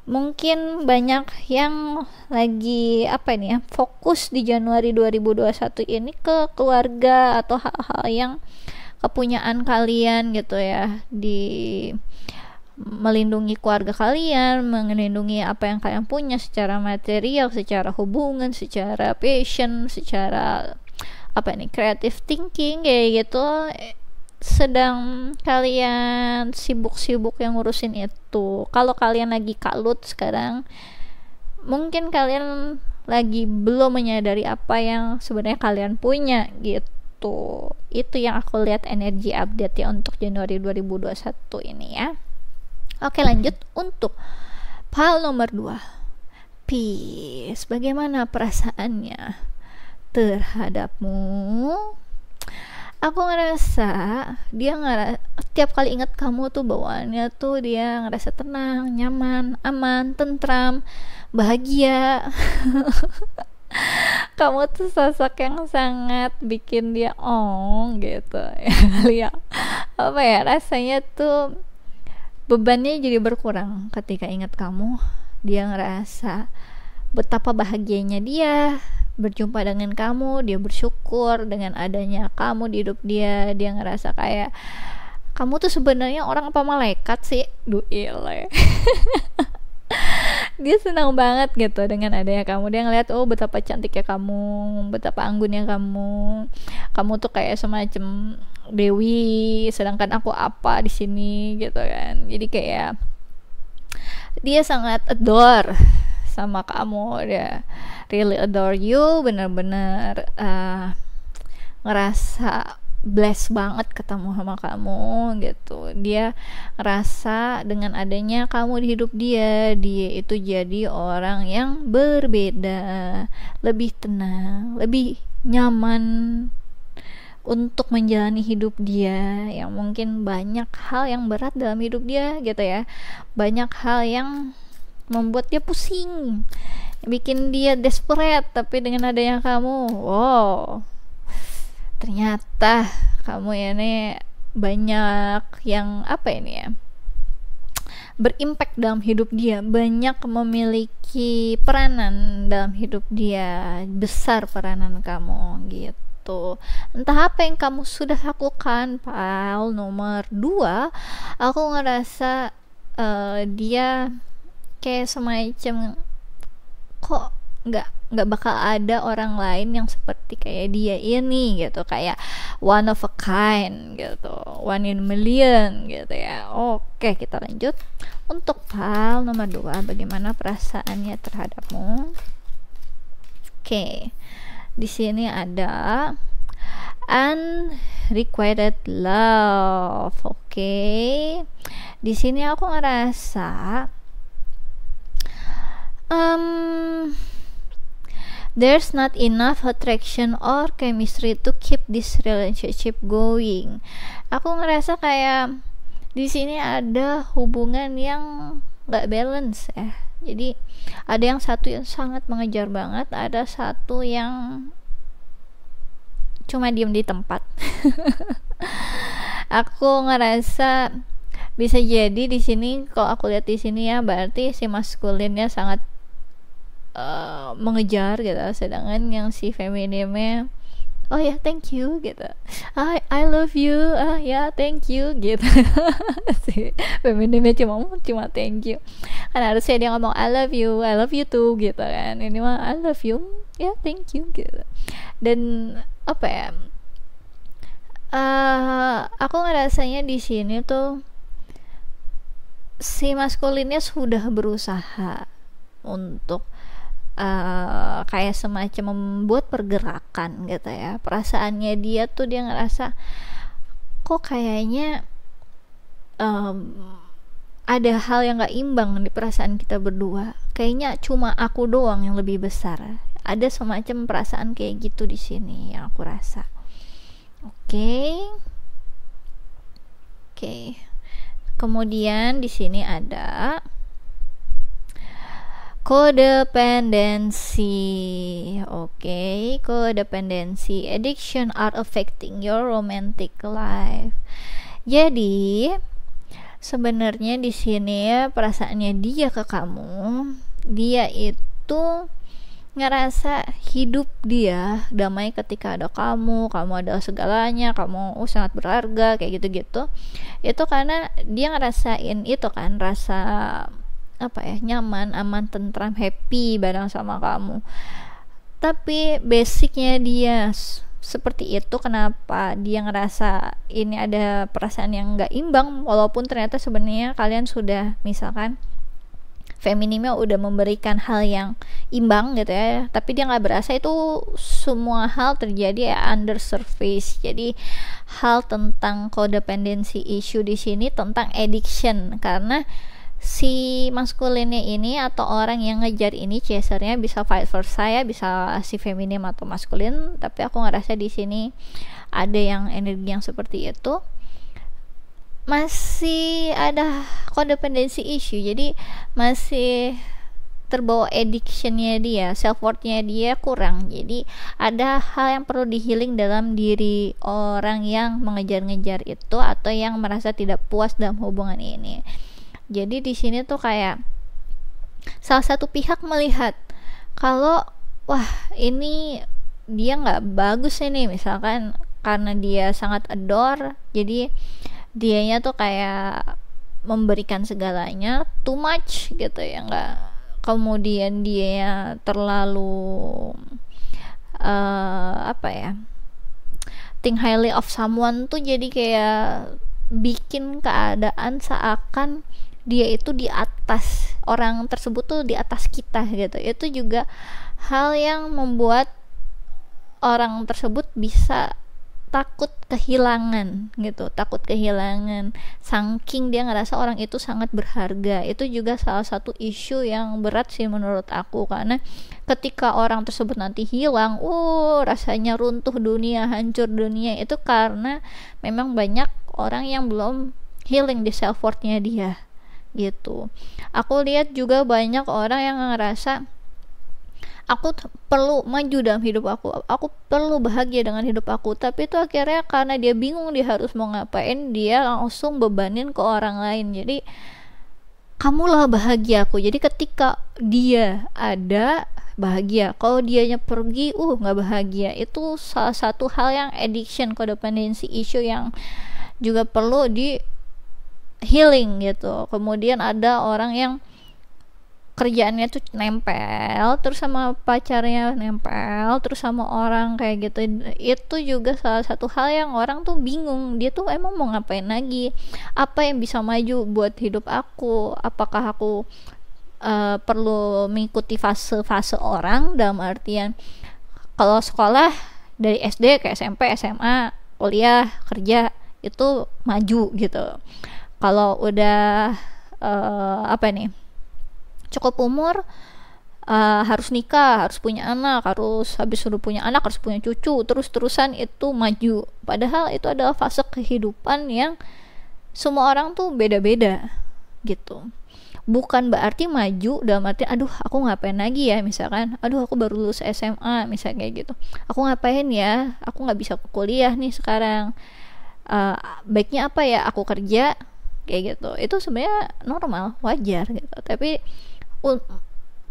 mungkin banyak yang lagi fokus di Januari 2021 ini ke keluarga atau hal-hal yang kepunyaan kalian gitu ya, di melindungi keluarga kalian, melindungi apa yang kalian punya secara material, secara hubungan, secara passion, secara creative thinking kayak gitu. Sedang kalian sibuk-sibuk yang ngurusin itu. Kalau kalian lagi kalut sekarang, mungkin kalian lagi belum menyadari apa yang sebenarnya kalian punya gitu. Itu yang aku lihat energi update ya untuk Januari 2021 ini ya. Oke, lanjut untuk pile nomor 2, peace. Bagaimana perasaannya terhadapmu? Aku ngerasa tiap kali ingat kamu tuh bawaannya tuh dia ngerasa tenang, nyaman, aman, tentram, bahagia. Kamu tuh sosok yang sangat bikin dia gitu ya. Rasanya tuh bebannya jadi berkurang ketika ingat kamu. Dia ngerasa betapa bahagianya dia berjumpa dengan kamu, dia bersyukur dengan adanya kamu di hidup dia. Dia ngerasa kayak kamu tuh sebenarnya orang apa malaikat sih, duile. Dia senang banget gitu dengan adanya kamu. Dia ngeliat betapa cantiknya kamu, betapa anggunnya kamu tuh kayak semacam dewi, sedangkan aku apa di sini gitu kan. Jadi kayak dia sangat adore sama kamu, dia really adore you, benar-benar ngerasa blessed banget ketemu sama kamu gitu. Dia ngerasa dengan adanya kamu di hidup dia itu jadi orang yang berbeda, lebih tenang, lebih nyaman untuk menjalani hidup dia, yang mungkin banyak hal yang berat dalam hidup dia gitu ya, banyak hal yang membuat dia pusing, bikin dia desperate. Tapi dengan adanya kamu, wow, ternyata kamu ini banyak yang berimpact dalam hidup dia, banyak memiliki peranan dalam hidup dia, besar peranan kamu gitu. Entah apa yang kamu sudah lakukan. Pile nomor 2, aku ngerasa dia kayak semacam kok nggak bakal ada orang lain yang seperti kayak dia ini gitu, kayak one of a kind gitu, one in a million gitu ya. Oke, kita lanjut untuk pile nomor 2, bagaimana perasaannya terhadapmu. Oke, di sini ada unrequited love. Oke, di sini aku ngerasa there's not enough attraction or chemistry to keep this relationship going. Aku ngerasa kayak di sini ada hubungan yang nggak balance ya. Jadi ada yang satu yang sangat mengejar banget, ada satu yang cuma diem di tempat. Aku ngerasa bisa jadi di sini, kalau aku lihat di sini ya, berarti si maskulinnya sangat mengejar gitu, sedangkan yang si femininnya oh ya thank you gitu, I love you, ya thank you gitu. Si femininnya cuma thank you, kan harusnya dia ngomong I love you too gitu kan. Ini mah I love you, ya thank you gitu. Dan aku ngerasanya di sini tuh si maskulinnya sudah berusaha untuk kayak semacam membuat pergerakan gitu ya. Perasaannya dia tuh, dia ngerasa kok kayaknya ada hal yang gak imbang di perasaan kita berdua, kayaknya cuma aku doang yang lebih besar. Ada semacam perasaan kayak gitu di sini yang aku rasa. Oke. Kemudian di sini ada Codependency. Oke, codependency. Addiction are affecting your romantic life. Jadi, sebenarnya di sini perasaannya dia ke kamu, dia itu ngerasa hidup dia damai ketika ada kamu ada segalanya, kamu sangat berharga, kayak gitu-gitu. Itu karena dia ngerasain itu kan, rasa apa ya, nyaman, aman, tentram, happy bareng sama kamu. Tapi basicnya dia seperti itu. Kenapa dia ngerasa ini ada perasaan yang nggak imbang, walaupun ternyata sebenarnya kalian sudah, misalkan feminimnya udah memberikan hal yang imbang gitu ya, tapi dia nggak berasa itu semua hal terjadi ya under surface. Jadi hal tentang codependency issue di sini tentang addiction, karena si maskulinnya ini atau orang yang ngejar ini, chasernya, bisa vice versa ya, bisa si feminim atau maskulin, tapi aku ngerasa di sini ada yang energi yang seperti itu, masih ada codependency issue. Jadi masih terbawa addictionnya dia, self worthnya dia kurang. Jadi ada hal yang perlu di healing dalam diri orang yang mengejar-ngejar itu atau yang merasa tidak puas dalam hubungan ini. Jadi di sini tuh kayak salah satu pihak melihat kalau wah ini dia nggak bagus ini, misalkan karena dia sangat adore, jadi dianya tuh kayak memberikan segalanya too much gitu ya, nggak, kemudian dia terlalu apa ya, think highly of someone tuh, jadi kayak bikin keadaan seakan dia itu di atas, orang tersebut tuh di atas kita gitu. Itu juga hal yang membuat orang tersebut bisa takut kehilangan gitu, takut kehilangan saking dia ngerasa orang itu sangat berharga. Itu juga salah satu isu yang berat sih menurut aku, karena ketika orang tersebut nanti hilang, rasanya runtuh dunia, hancur dunia. Itu karena memang banyak orang yang belum healing di self worthnya dia gitu. Aku lihat juga banyak orang yang ngerasa aku perlu maju dalam hidup aku perlu bahagia dengan hidup aku, tapi itu akhirnya karena dia bingung dia harus mau ngapain, dia langsung bebanin ke orang lain. Jadi kamulah bahagia aku. Jadi ketika dia ada bahagia, kalau dianya pergi nggak bahagia. Itu salah satu hal yang addiction, codependency issue yang juga perlu di healing gitu. Kemudian ada orang yang kerjaannya tuh nempel terus sama pacarnya, nempel terus sama orang kayak gitu. Itu juga salah satu hal yang orang tuh bingung, dia tuh emang mau ngapain lagi, apa yang bisa maju buat hidup aku, apakah aku perlu mengikuti fase-fase orang, dalam artian kalau sekolah dari SD ke SMP, SMA, kuliah, kerja, itu maju gitu. Kalau udah cukup umur, harus nikah, harus punya anak, harus habis sudah punya anak harus punya cucu, terus-terusan itu maju. Padahal itu adalah fase kehidupan yang semua orang tuh beda-beda gitu. Bukan berarti maju dalam arti aku ngapain lagi ya, misalkan aku baru lulus SMA misalnya kayak gitu, aku ngapain ya, aku nggak bisa kuliah nih sekarang, baiknya apa ya, aku kerja kayak gitu. Itu sebenarnya normal, wajar gitu. Tapi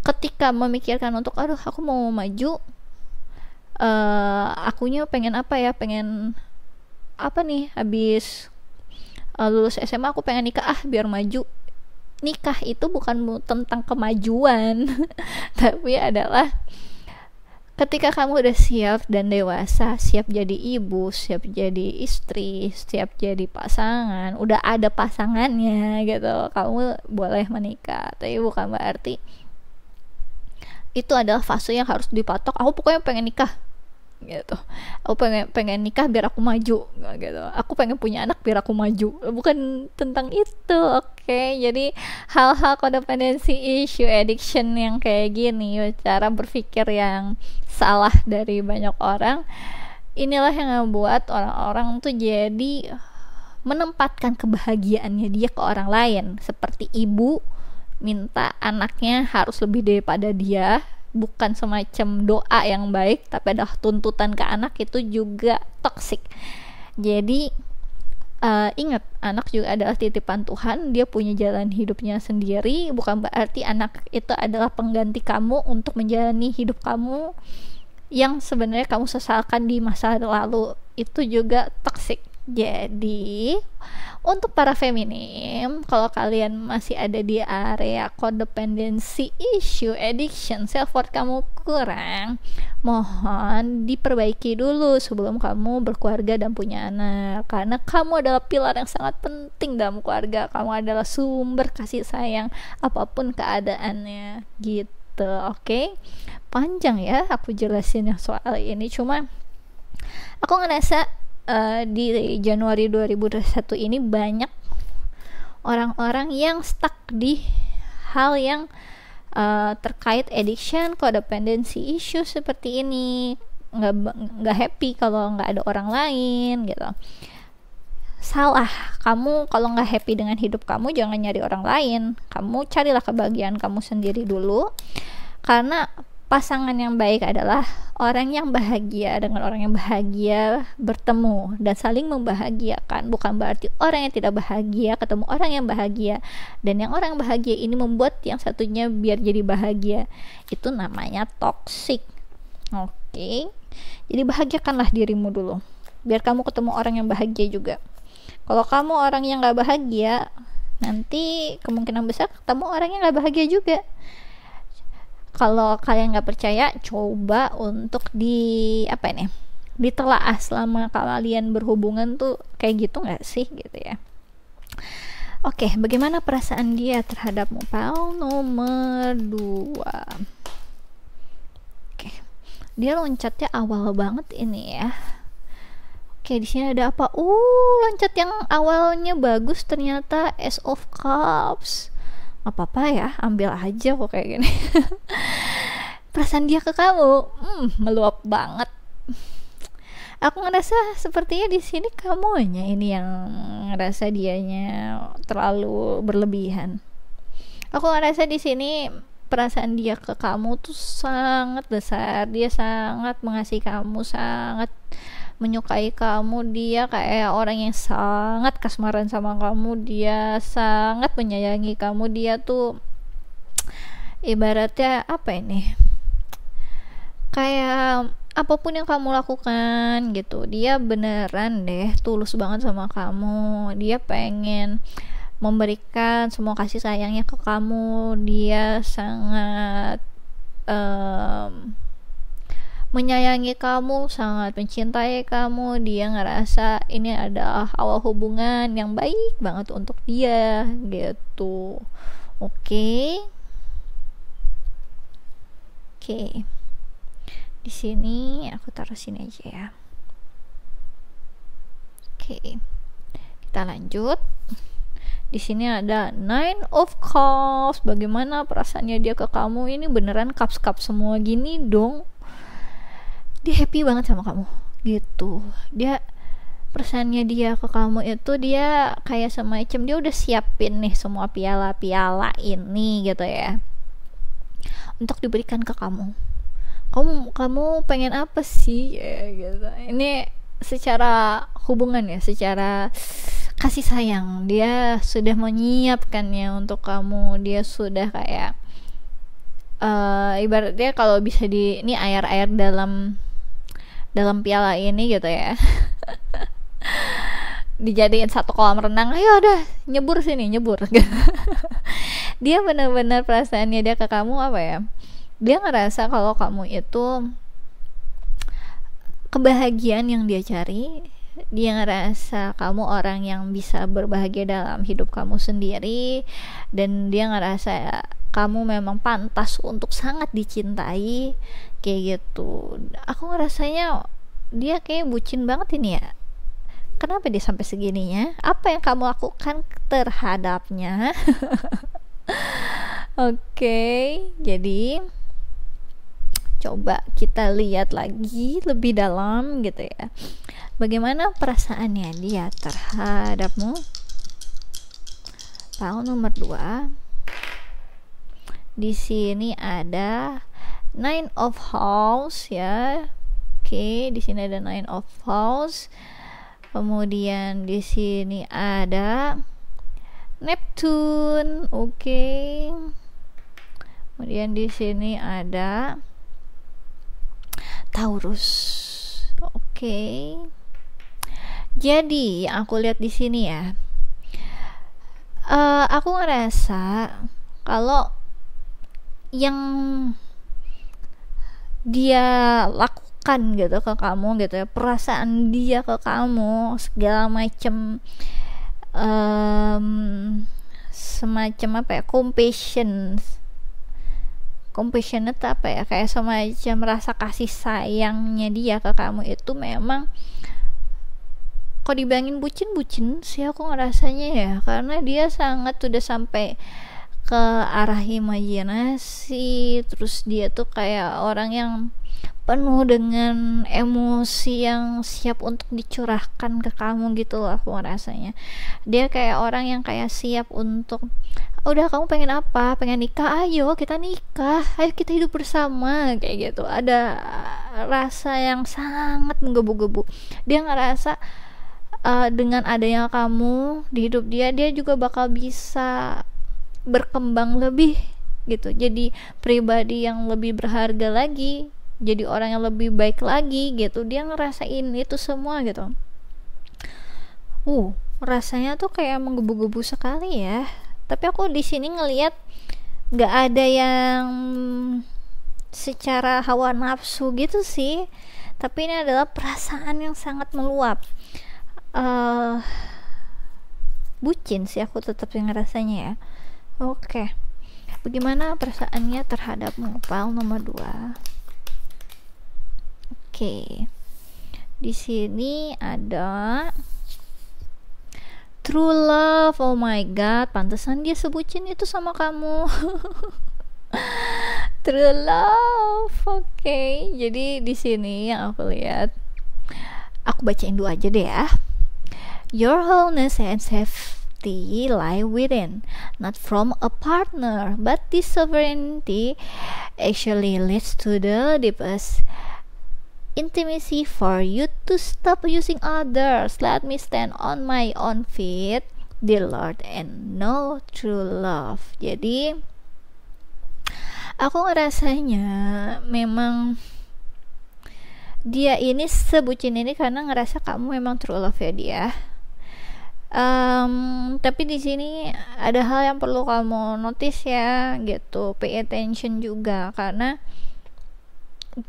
ketika memikirkan untuk aku mau maju, akunya pengen apa ya, pengen apa nih, habis lulus SMA aku pengen nikah, biar maju. Nikah itu bukan tentang kemajuan tapi adalah ketika kamu udah siap dan dewasa, siap jadi ibu, siap jadi istri, siap jadi pasangan, udah ada pasangannya gitu, kamu boleh menikah. Tapi bukan berarti itu adalah fase yang harus dipatok. Aku pokoknya pengen nikah gitu, aku pengen nikah biar aku maju gitu, aku pengen punya anak biar aku maju. Bukan tentang itu. Oke, jadi hal-hal codependency issue, addiction yang kayak gini, cara berpikir yang salah dari banyak orang, inilah yang membuat orang-orang tuh jadi menempatkan kebahagiaannya dia ke orang lain, seperti ibu minta anaknya harus lebih daripada dia, bukan semacam doa yang baik tapi adalah tuntutan ke anak, itu juga toksik. Jadi ingat, anak juga adalah titipan Tuhan, dia punya jalan hidupnya sendiri, bukan berarti anak itu adalah pengganti kamu untuk menjalani hidup kamu yang sebenarnya kamu sesalkan di masa lalu. Itu juga toksik. Jadi untuk para feminim, kalau kalian masih ada di area codependency issue, addiction, self worth kamu kurang, mohon diperbaiki dulu sebelum kamu berkeluarga dan punya anak, karena kamu adalah pilar yang sangat penting dalam keluarga. Kamu adalah sumber kasih sayang apapun keadaannya gitu. Oke? Panjang ya aku jelasin yang soal ini, cuma aku ngerasa di Januari 2021 ini banyak orang-orang yang stuck di hal yang terkait addiction, codependency issue seperti ini, nggak happy kalau nggak ada orang lain gitu. Salah, kamu kalau nggak happy dengan hidup kamu jangan nyari orang lain, kamu carilah kebahagiaan kamu sendiri dulu, karena pasangan yang baik adalah orang yang bahagia dengan orang yang bahagia bertemu dan saling membahagiakan. Bukan berarti orang yang tidak bahagia ketemu orang yang bahagia, dan yang orang bahagia ini membuat yang satunya biar jadi bahagia. Itu namanya toksik. Oke? Jadi bahagiakanlah dirimu dulu, biar kamu ketemu orang yang bahagia juga. Kalau kamu orang yang gak bahagia, nanti kemungkinan besar ketemu orang yang gak bahagia juga. Kalau kalian nggak percaya, coba untuk ditelaah selama kalian berhubungan tuh kayak gitu nggak sih gitu ya. Oke, bagaimana perasaan dia terhadapmu? Paul nomor 2. Oke, dia loncatnya awal banget ini ya. Oke, di sini ada apa? Loncat yang awalnya bagus ternyata Ace of Cups. Apa-apa ya, ambil aja kok kayak gini. Perasaan dia ke kamu meluap banget. Aku ngerasa sepertinya di sini kamunya ini yang ngerasa dianya terlalu berlebihan. Aku ngerasa di sini perasaan dia ke kamu tuh sangat besar. Dia sangat mengasihi kamu, sangat menyukai kamu. Dia kayak orang yang sangat kasmaran sama kamu. Dia sangat menyayangi kamu. Dia tuh ibaratnya apa ini, kayak apapun yang kamu lakukan gitu, dia beneran deh tulus banget sama kamu. Dia pengen memberikan semua kasih sayangnya ke kamu. Dia sangat menyayangi kamu, sangat mencintai kamu. Dia ngerasa ini adalah awal hubungan yang baik banget untuk dia gitu. Oke. Di sini aku taruh sini aja ya. Oke. Kita lanjut. Di sini ada 9 of Cups. Bagaimana perasaannya dia ke kamu? Ini beneran cups-cups semua gini dong. Dia happy banget sama kamu gitu. Dia perasaannya dia ke kamu itu, dia kayak semacam dia udah siapin nih semua piala-piala ini gitu ya, untuk diberikan ke kamu. Kamu pengen apa sih ya, gitu. Ini secara hubungan ya, secara kasih sayang, dia sudah menyiapkannya untuk kamu. Dia sudah kayak ibaratnya kalau bisa ini air dalam piala ini gitu ya. Dijadiin satu kolam renang, ayo udah nyebur sini, nyebur. Dia benar-benar perasaannya dia ke kamu apa ya, dia ngerasa kalau kamu itu kebahagiaan yang dia cari. Dia ngerasa kamu orang yang bisa berbahagia dalam hidup kamu sendiri, dan dia ngerasa kamu memang pantas untuk sangat dicintai kayak gitu. Aku ngerasanya dia kayak bucin banget ini ya. Kenapa dia sampai segininya? Apa yang kamu lakukan terhadapnya? Oke, jadi coba kita lihat lagi lebih dalam gitu ya. Bagaimana perasaannya dia terhadapmu? Paul nomor 2. Di sini ada Nine of House ya. Oke, di sini ada Nine of House. Kemudian di sini ada Neptune. Oke. Kemudian di sini ada Taurus. Oke. Jadi, yang aku lihat di sini ya. Aku ngerasa kalau yang dia lakukan gitu ke kamu gitu ya, perasaan dia ke kamu segala macam, semacam apa ya, compassionate apa ya, kayak semacam rasa kasih sayangnya dia ke kamu itu memang, kok dibilangin bucin sih aku ngerasanya ya, karena dia sangat udah sampai ke arah imajinasi, terus dia tuh kayak orang yang penuh dengan emosi yang siap untuk dicurahkan ke kamu gitu loh. Aku ngerasanya dia kayak orang yang kayak siap untuk, udah kamu pengen apa, pengen nikah, ayo kita nikah, ayo kita hidup bersama, kayak gitu. Ada rasa yang sangat menggebu-gebu. Dia ngerasa dengan adanya kamu di hidup dia juga bakal bisa berkembang lebih gitu, jadi pribadi yang lebih berharga lagi, jadi orang yang lebih baik lagi gitu. Dia ngerasain itu semua gitu. Rasanya tuh kayak menggebu-gebu sekali ya. Tapi aku di sini ngelihat nggak ada yang secara hawa nafsu gitu sih, tapi ini adalah perasaan yang sangat meluap. Bucin sih aku tetap yang ngerasanya ya. Oke. Bagaimana perasaannya terhadapmu? File nomor 2. Oke. Di sini ada true love. Oh my god, pantesan dia sebucin itu sama kamu. True love. Oke. Jadi di sini yang aku lihat, aku bacain dulu aja deh ya. Your wholeness and safety lie within, not from a partner, but this sovereignty actually leads to the deepest intimacy for you to stop using others. Let me stand on my own feet, dear Lord, and know true love. Jadi aku ngerasanya memang dia ini sebucin ini karena ngerasa kamu memang true love ya dia. Tapi di sini ada hal yang perlu kamu notice ya gitu, pay attention juga, karena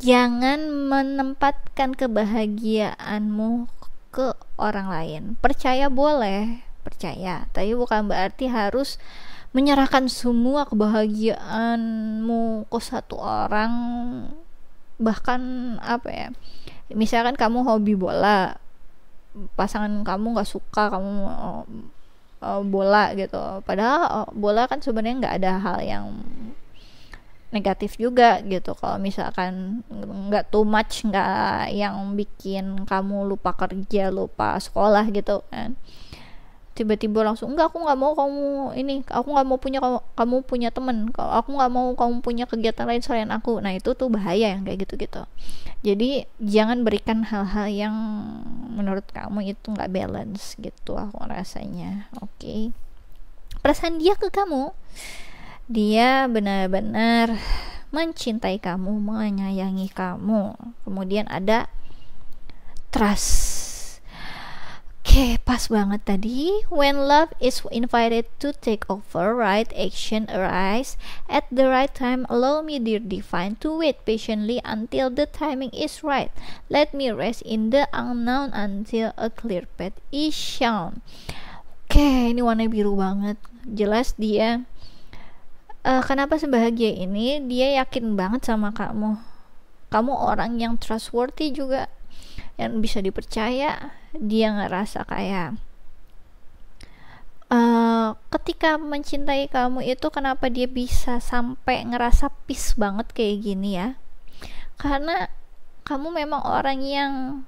jangan menempatkan kebahagiaanmu ke orang lain. Percaya boleh, percaya, tapi bukan berarti harus menyerahkan semua kebahagiaanmu ke satu orang. Bahkan apa ya, misalkan kamu hobi bola, pasangan kamu nggak suka kamu bola gitu, padahal bola kan sebenarnya nggak ada hal yang negatif juga gitu. Kalau misalkan nggak too much, nggak yang bikin kamu lupa kerja, lupa sekolah gitu kan, tiba-tiba langsung enggak, aku nggak mau kamu ini, aku nggak mau punya kamu punya temen, kalau aku nggak mau kamu punya kegiatan lain selain aku. Nah itu tuh bahaya yang kayak gitu. Jadi jangan berikan hal-hal yang menurut kamu itu nggak balance gitu aku rasanya. Oke. Perasaan dia ke kamu, dia benar-benar mencintai kamu, menyayangi kamu. Kemudian ada trust. Oke, pas banget tadi. When love is invited to take over, right action arise at the right time. Allow me, dear divine, to wait patiently until the timing is right. Let me rest in the unknown until a clear path is shown. Oke, ini warna biru banget. Jelas dia kenapa sebahagia ini, dia yakin banget sama kamu. Kamu orang yang trustworthy juga, yang bisa dipercaya. Dia ngerasa kayak ketika mencintai kamu itu, kenapa dia bisa sampai ngerasa peace banget kayak gini ya, karena kamu memang orang yang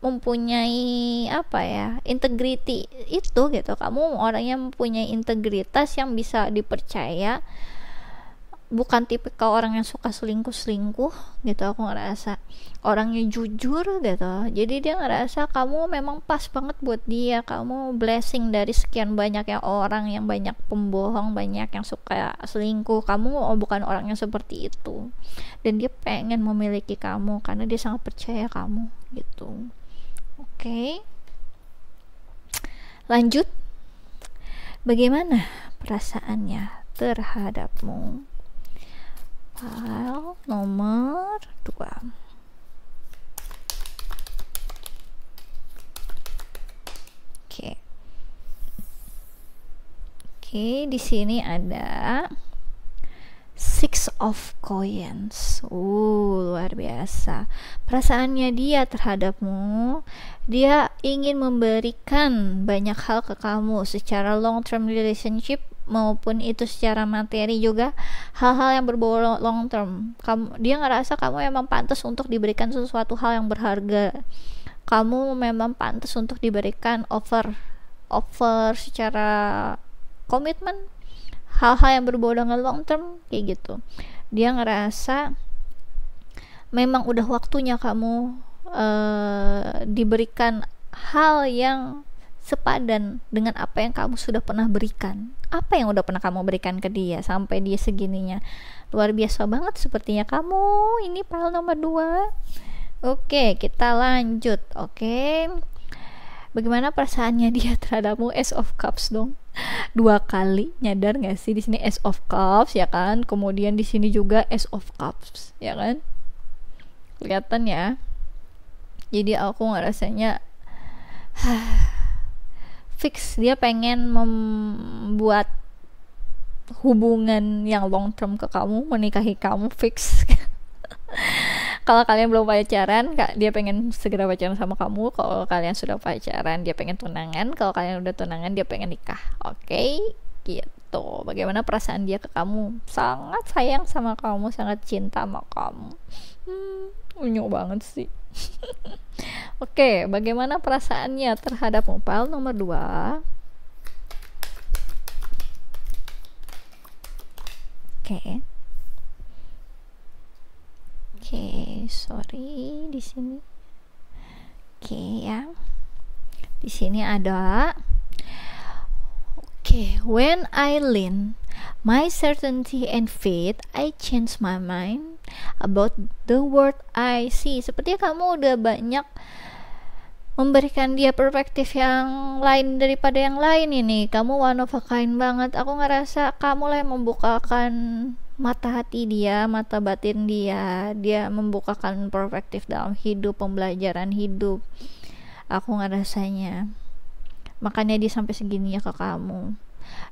mempunyai apa ya, integrity itu gitu. Kamu orang yang mempunyai integritas yang bisa dipercaya, bukan tipikal orang yang suka selingkuh gitu. Aku ngerasa orangnya jujur gitu, jadi dia ngerasa kamu memang pas banget buat dia, kamu blessing dari sekian banyak yang orang yang banyak pembohong, banyak yang suka selingkuh. Kamu bukan orang yang seperti itu, dan dia pengen memiliki kamu karena dia sangat percaya kamu gitu. Oke, lanjut. Bagaimana perasaannya terhadapmu? File nomor 2. Oke. Oke, di sini ada Six of Coins. Luar biasa. Perasaannya dia terhadapmu, dia ingin memberikan banyak hal ke kamu secara long term relationship maupun itu secara materi juga, hal-hal yang berbau long term. Dia ngerasa kamu memang pantas untuk diberikan sesuatu hal yang berharga. Kamu memang pantas untuk diberikan offer secara komitmen, hal-hal yang berbau dengan long term kayak gitu. Dia ngerasa memang udah waktunya kamu diberikan hal yang sepadan dengan apa yang kamu sudah pernah berikan. Apa yang udah pernah kamu berikan ke dia sampai dia segininya. Luar biasa banget sepertinya kamu. Ini file nomor 2. Oke, kita lanjut. Oke, bagaimana perasaannya dia terhadapmu? Ace of Cups dong. 2 kali, nyadar gak sih? Di sini Ace of Cups ya kan, kemudian di sini juga Ace of Cups ya kan, kelihatan ya. Jadi aku ngerasanya fix dia pengen membuat hubungan yang long term ke kamu, menikahi kamu fix. Kalau kalian belum pacaran, dia pengen segera pacaran sama kamu. Kalau kalian sudah pacaran, dia pengen tunangan. Kalau kalian udah tunangan, dia pengen nikah. Oke, gitu. Bagaimana perasaan dia ke kamu? Sangat sayang sama kamu, sangat cinta sama kamu. Unyu banget sih. Oke, bagaimana perasaannya terhadapmu? File nomor 2. Oke. Oke, sorry di sini. Oke ya. Di sini ada when I lean my certainty and faith, I change my mind about the world I see. Sepertinya kamu udah banyak memberikan dia perspektif yang lain daripada yang lain ini. Kamu one of a kind banget. Aku ngerasa kamu lah yang membukakan mata hati dia, mata batin dia. Dia membukakan perspektif dalam hidup, pembelajaran hidup. Aku ngerasanya. Makanya dia sampai segini ya ke kamu.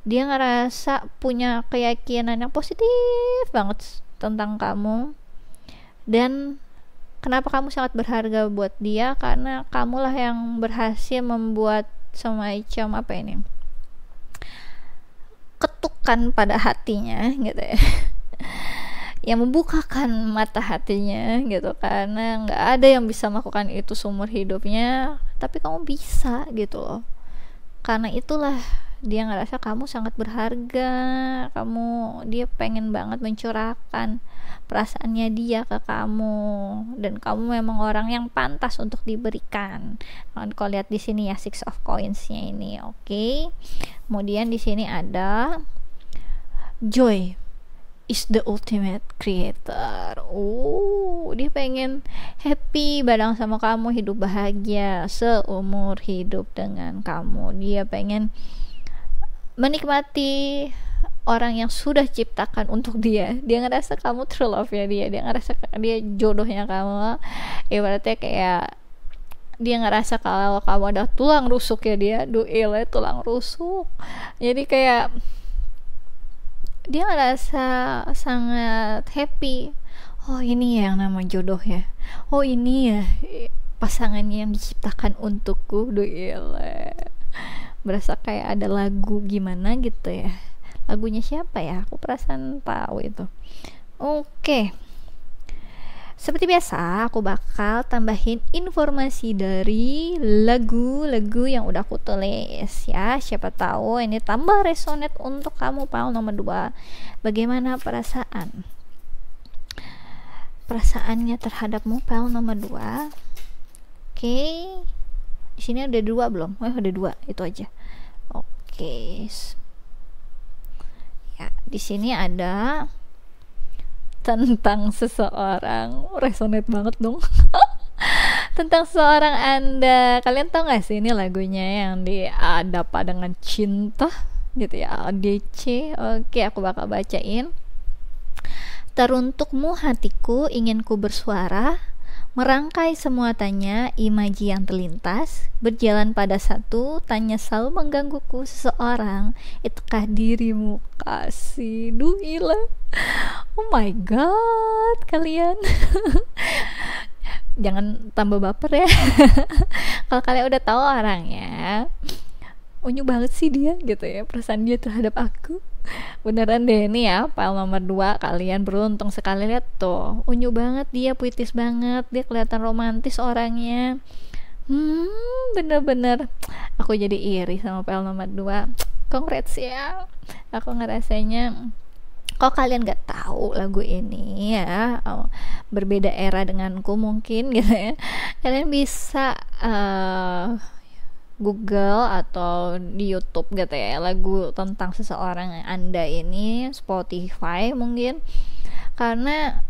Dia ngerasa punya keyakinan yang positif banget tentang kamu. Dan kenapa kamu sangat berharga buat dia? Karena kamulah yang berhasil membuat semacam apa ini, ketukan pada hatinya gitu ya. Yang membukakan mata hatinya gitu, karena nggak ada yang bisa melakukan itu seumur hidupnya, tapi kamu bisa gitu loh. Karena itulah dia ngerasa kamu sangat berharga. Dia pengen banget mencurahkan perasaannya dia ke kamu, dan kamu memang orang yang pantas untuk diberikan. Kalau lihat di sini ya, Six of Coins-nya ini. Oke. Kemudian di sini ada joy is the ultimate creator. Dia pengen happy bareng sama kamu, hidup bahagia seumur hidup dengan kamu. Dia pengen menikmati orang yang sudah ciptakan untuk dia. Dia ngerasa kamu true love-nya dia. Dia ngerasa dia jodohnya kamu. Ibaratnya kayak dia ngerasa kalau kamu ada tulang rusuk ya dia. Duilnya tulang rusuk. Jadi kayak dia ngerasa sangat happy. Oh ini ya yang nama jodoh ya. Oh ini ya pasangannya yang diciptakan untukku. Duilnya berasa kayak ada lagu gimana gitu ya. Lagunya siapa ya? Aku perasaan tahu itu. Oke. Seperti biasa, aku bakal tambahin informasi dari lagu-lagu yang udah aku tulis ya. Siapa tahu ini tambah resonate untuk kamu. File nomor 2. Bagaimana perasaannya terhadapmu? File nomor 2. Oke. Di sini ada 2 belum? Oh, ada 2. Itu aja. Oke. Ya, di sini ada tentang seseorang. Resonate banget dong. Tentang seorang Anda. Kalian tahu gak sih ini lagunya yang diadapa dengan cinta gitu ya, ADC. Oke, aku bakal bacain. Teruntukmu hatiku, ingin ku bersuara, merangkai semua tanya, imaji yang terlintas, berjalan pada satu, tanya selalu menggangguku, seseorang, itukah dirimu kasih. Duh, oh my god, kalian. Jangan tambah baper ya. Kalau kalian udah tahu orangnya, unyu banget sih dia gitu ya, perasaan dia terhadap aku. Beneran deh ini ya, file nomor 2. Kalian beruntung sekali, lihat tuh, unyu banget dia, puitis banget, dia kelihatan romantis orangnya. Bener-bener aku jadi iri sama file nomor 2. Congrats ya, aku ngerasanya. Kalau kalian gak tahu lagu ini ya, berbeda era denganku mungkin gitu ya, kalian bisa Google atau di YouTube gitu ya, lagu tentang seseorang Anda ini, Spotify mungkin, karena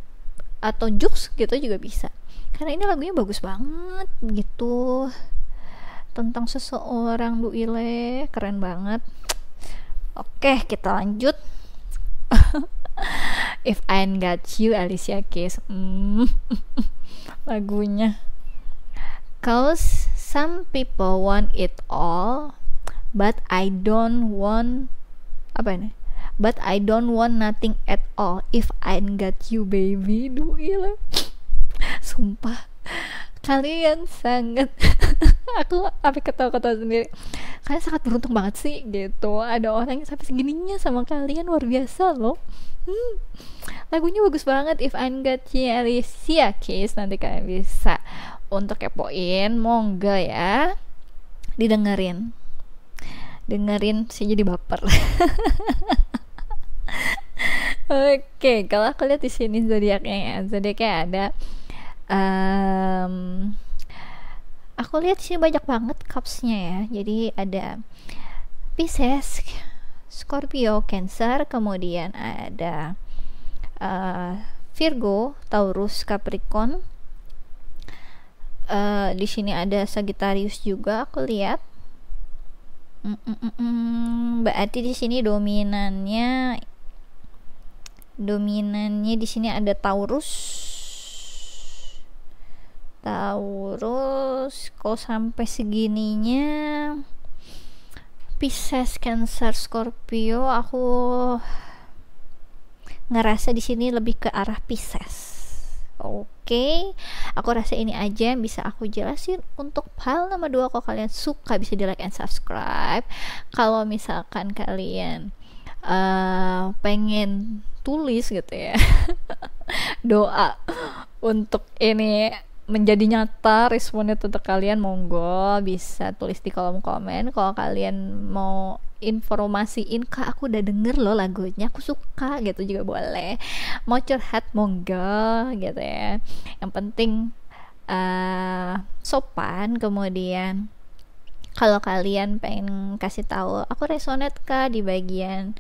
atau Joox gitu juga bisa, karena ini lagunya bagus banget gitu, tentang seseorang. Duile, keren banget. Oke, kita lanjut. If I Ain't Got You, Alicia Keys. Lagunya. Cause some people want it all, but I don't want But I don't want nothing at all if I ain't got you, baby. Duh, sumpah kalian sangat aku sampai ketawa-ketawa sendiri. Kalian sangat beruntung banget sih gitu, ada orang yang sampai segininya sama kalian, luar biasa loh. Lagunya bagus banget, If I Ain't Got You, Alicia Keys. Nanti kalian bisa untuk kepoin, monggo ya, dengerin sih jadi baper. Oke, kalau aku lihat di sini zodiaknya ada aku lihat sih banyak banget cupsnya ya. Jadi ada Pisces, Scorpio, Cancer, kemudian ada Virgo, Taurus, Capricorn. Di sini ada Sagittarius juga aku lihat. Berarti di sini dominannya di sini ada Taurus. Kok sampai segininya Pisces, Cancer, Scorpio, aku ngerasa di sini lebih ke arah Pisces. Oke, aku rasa ini aja yang bisa aku jelasin untuk file nomor 2. Kalau kalian suka bisa di like and subscribe. Kalau misalkan kalian pengen tulis gitu ya doa untuk ini menjadi nyata, responnya untuk kalian, monggo bisa tulis di kolom komen. Kalau kalian mau informasiin, Kak aku udah denger loh lagunya, aku suka gitu, juga boleh. Mau curhat monggo gitu ya, yang penting sopan. Kemudian kalau kalian pengen kasih tahu aku resonate Kak di bagian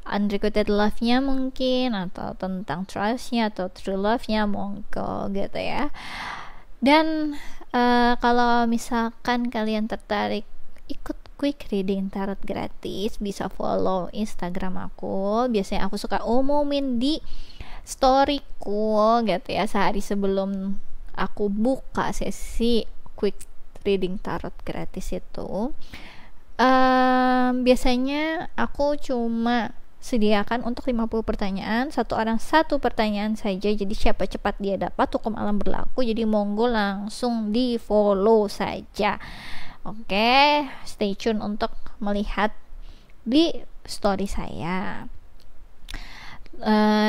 unrequited love-nya mungkin, atau tentang trust-nya atau true love-nya, monggo gitu ya. Dan kalau misalkan kalian tertarik ikut quick reading tarot gratis, bisa follow Instagram aku. Biasanya aku suka umumin di storyku gitu ya, sehari sebelum aku buka sesi quick reading tarot gratis itu. Biasanya aku cuma sediakan untuk 50 pertanyaan, satu orang satu pertanyaan saja, jadi siapa cepat dia dapat, hukum alam berlaku. Jadi monggo langsung di follow saja. Oke, stay tune untuk melihat di story saya.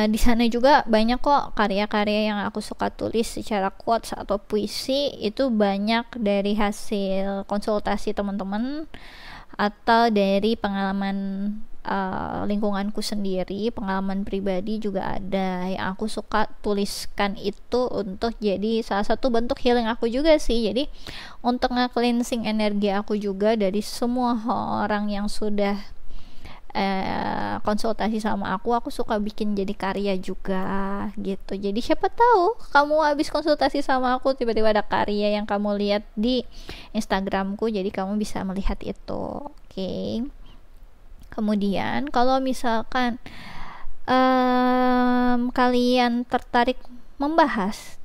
Di sana juga banyak kok karya-karya yang aku suka tulis secara quotes atau puisi, itu banyak dari hasil konsultasi teman-teman atau dari pengalaman lingkunganku sendiri, pengalaman pribadi juga ada yang aku suka tuliskan itu untuk jadi salah satu bentuk healing aku juga sih. Jadi untuk nge-cleansing energi aku juga dari semua orang yang sudah konsultasi sama aku suka bikin jadi karya juga gitu. Jadi siapa tahu kamu habis konsultasi sama aku tiba-tiba ada karya yang kamu lihat di Instagramku, jadi kamu bisa melihat itu. Oke. Kemudian kalau misalkan kalian tertarik membahas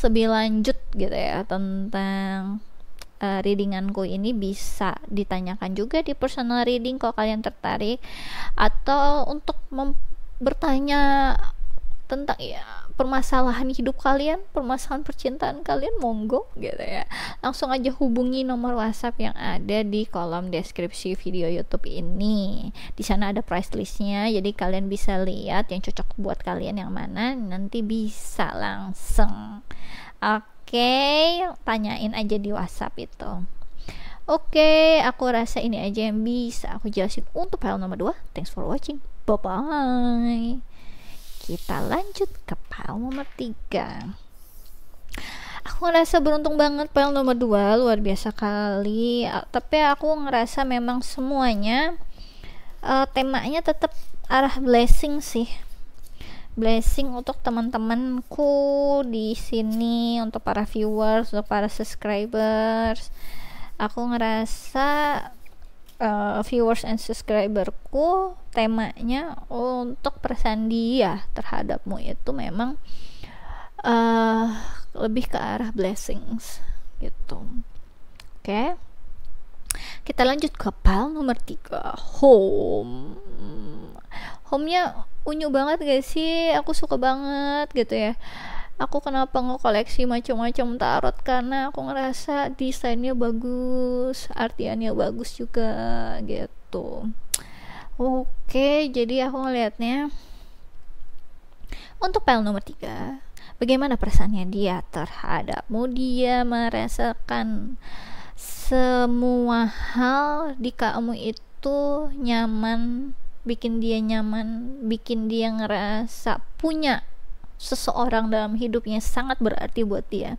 lebih lanjut gitu ya tentang readinganku ini, bisa ditanyakan juga di personal reading kalau kalian tertarik, atau untuk bertanya tentang permasalahan hidup kalian, permasalahan percintaan kalian, monggo gitu ya, langsung aja hubungi nomor WhatsApp yang ada di kolom deskripsi video YouTube ini. Di sana ada price listnya, jadi kalian bisa lihat yang cocok buat kalian yang mana, nanti bisa langsung tanyain aja di WhatsApp itu. Aku rasa ini aja yang bisa aku jelasin untuk file nomor 2. Thanks for watching. Bye bye. Kita lanjut ke file nomor 3. Aku ngerasa beruntung banget file nomor 2, luar biasa kali. Tapi aku ngerasa memang semuanya temanya tetap arah blessing sih. Blessing untuk teman-temanku di sini, untuk para viewers, untuk para subscribers. Aku ngerasa viewers and subscriberku temanya untuk perasaan dia terhadapmu itu memang lebih ke arah blessings gitu. Oke. Kita lanjut ke file nomor 3, home. Home-nya unyu banget gak sih? Aku suka banget gitu ya. Aku kenapa ngekoleksi macam-macam tarot, karena aku ngerasa desainnya bagus, artiannya bagus juga gitu. Jadi aku ngelihatnya untuk file nomor 3, bagaimana perasaannya dia terhadapmu. Dia merasakan semua hal di kamu itu nyaman, bikin dia nyaman, bikin dia ngerasa punya seseorang dalam hidupnya sangat berarti buat dia.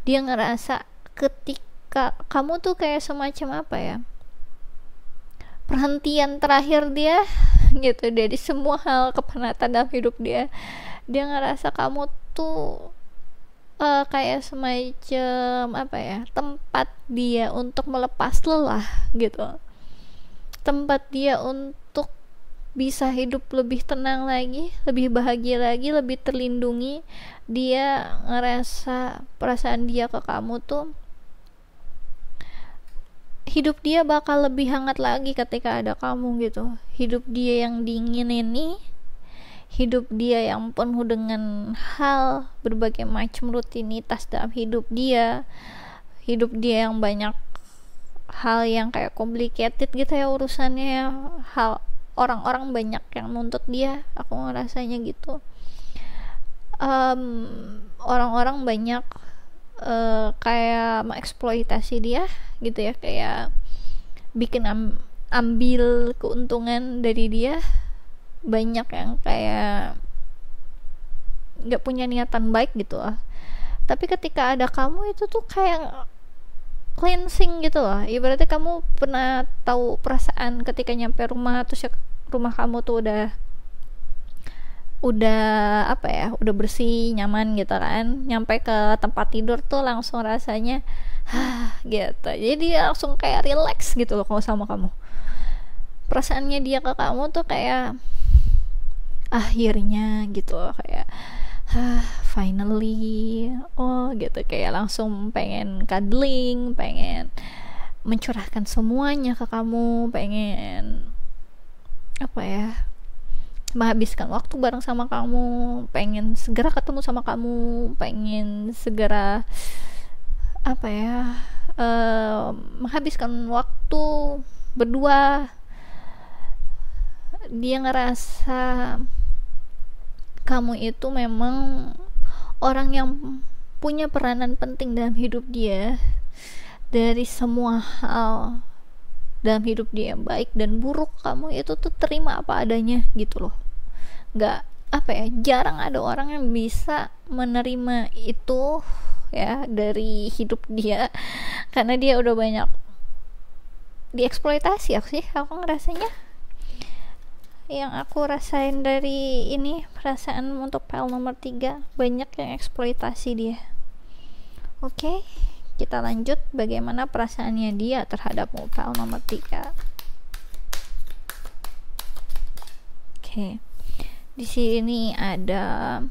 Dia ngerasa ketika kamu tuh kayak semacam apa ya, perhentian terakhir dia gitu dari semua hal kepenatan dalam hidup dia. Dia ngerasa kamu tuh kayak semacam apa ya, tempat dia untuk melepas lelah gitu, tempat dia untuk bisa hidup lebih tenang lagi, lebih bahagia lagi, lebih terlindungi. Dia ngerasa perasaan dia ke kamu tuh, hidup dia bakal lebih hangat lagi ketika ada kamu gitu. Hidup dia yang dingin ini, hidup dia yang penuh dengan hal berbagai macam rutinitas dalam hidup dia, hidup dia yang banyak hal yang kayak complicated gitu ya urusannya, hal orang-orang banyak yang nuntut dia. Aku ngerasanya gitu. Orang-orang banyak kayak mengeksploitasi dia gitu ya, kayak bikin ambil keuntungan dari dia. Banyak yang kayak gak punya niatan baik gitu lah. Tapi ketika ada kamu itu tuh kayak cleansing gitu loh. Ibaratnya kamu pernah tahu perasaan ketika nyampe rumah, terus ya rumah kamu tuh udah apa ya, udah bersih, nyaman gitu kan. Nyampe ke tempat tidur tuh langsung rasanya gitu. Jadi langsung kayak relax gitu loh kalau sama kamu. Perasaannya dia ke kamu tuh kayak akhirnya gitu loh, kayak finally gitu, kayak langsung pengen cuddling, pengen mencurahkan semuanya ke kamu, pengen apa ya, menghabiskan waktu bareng sama kamu, pengen segera ketemu sama kamu, pengen segera apa ya, menghabiskan waktu berdua dia ngerasa kamu itu memang orang yang punya peranan penting dalam hidup dia, dari semua hal dalam hidup dia, baik dan buruk, kamu itu tuh terima apa adanya gitu loh. Nggak, apa ya, jarang ada orang yang bisa menerima itu ya dari hidup dia, karena dia udah banyak dieksploitasi. Aku ngerasanya, yang aku rasain dari ini perasaan untuk PL nomor 3, banyak yang eksploitasi dia. Oke, kita lanjut bagaimana perasaannya dia terhadap PL nomor 3. Oke, di sini ada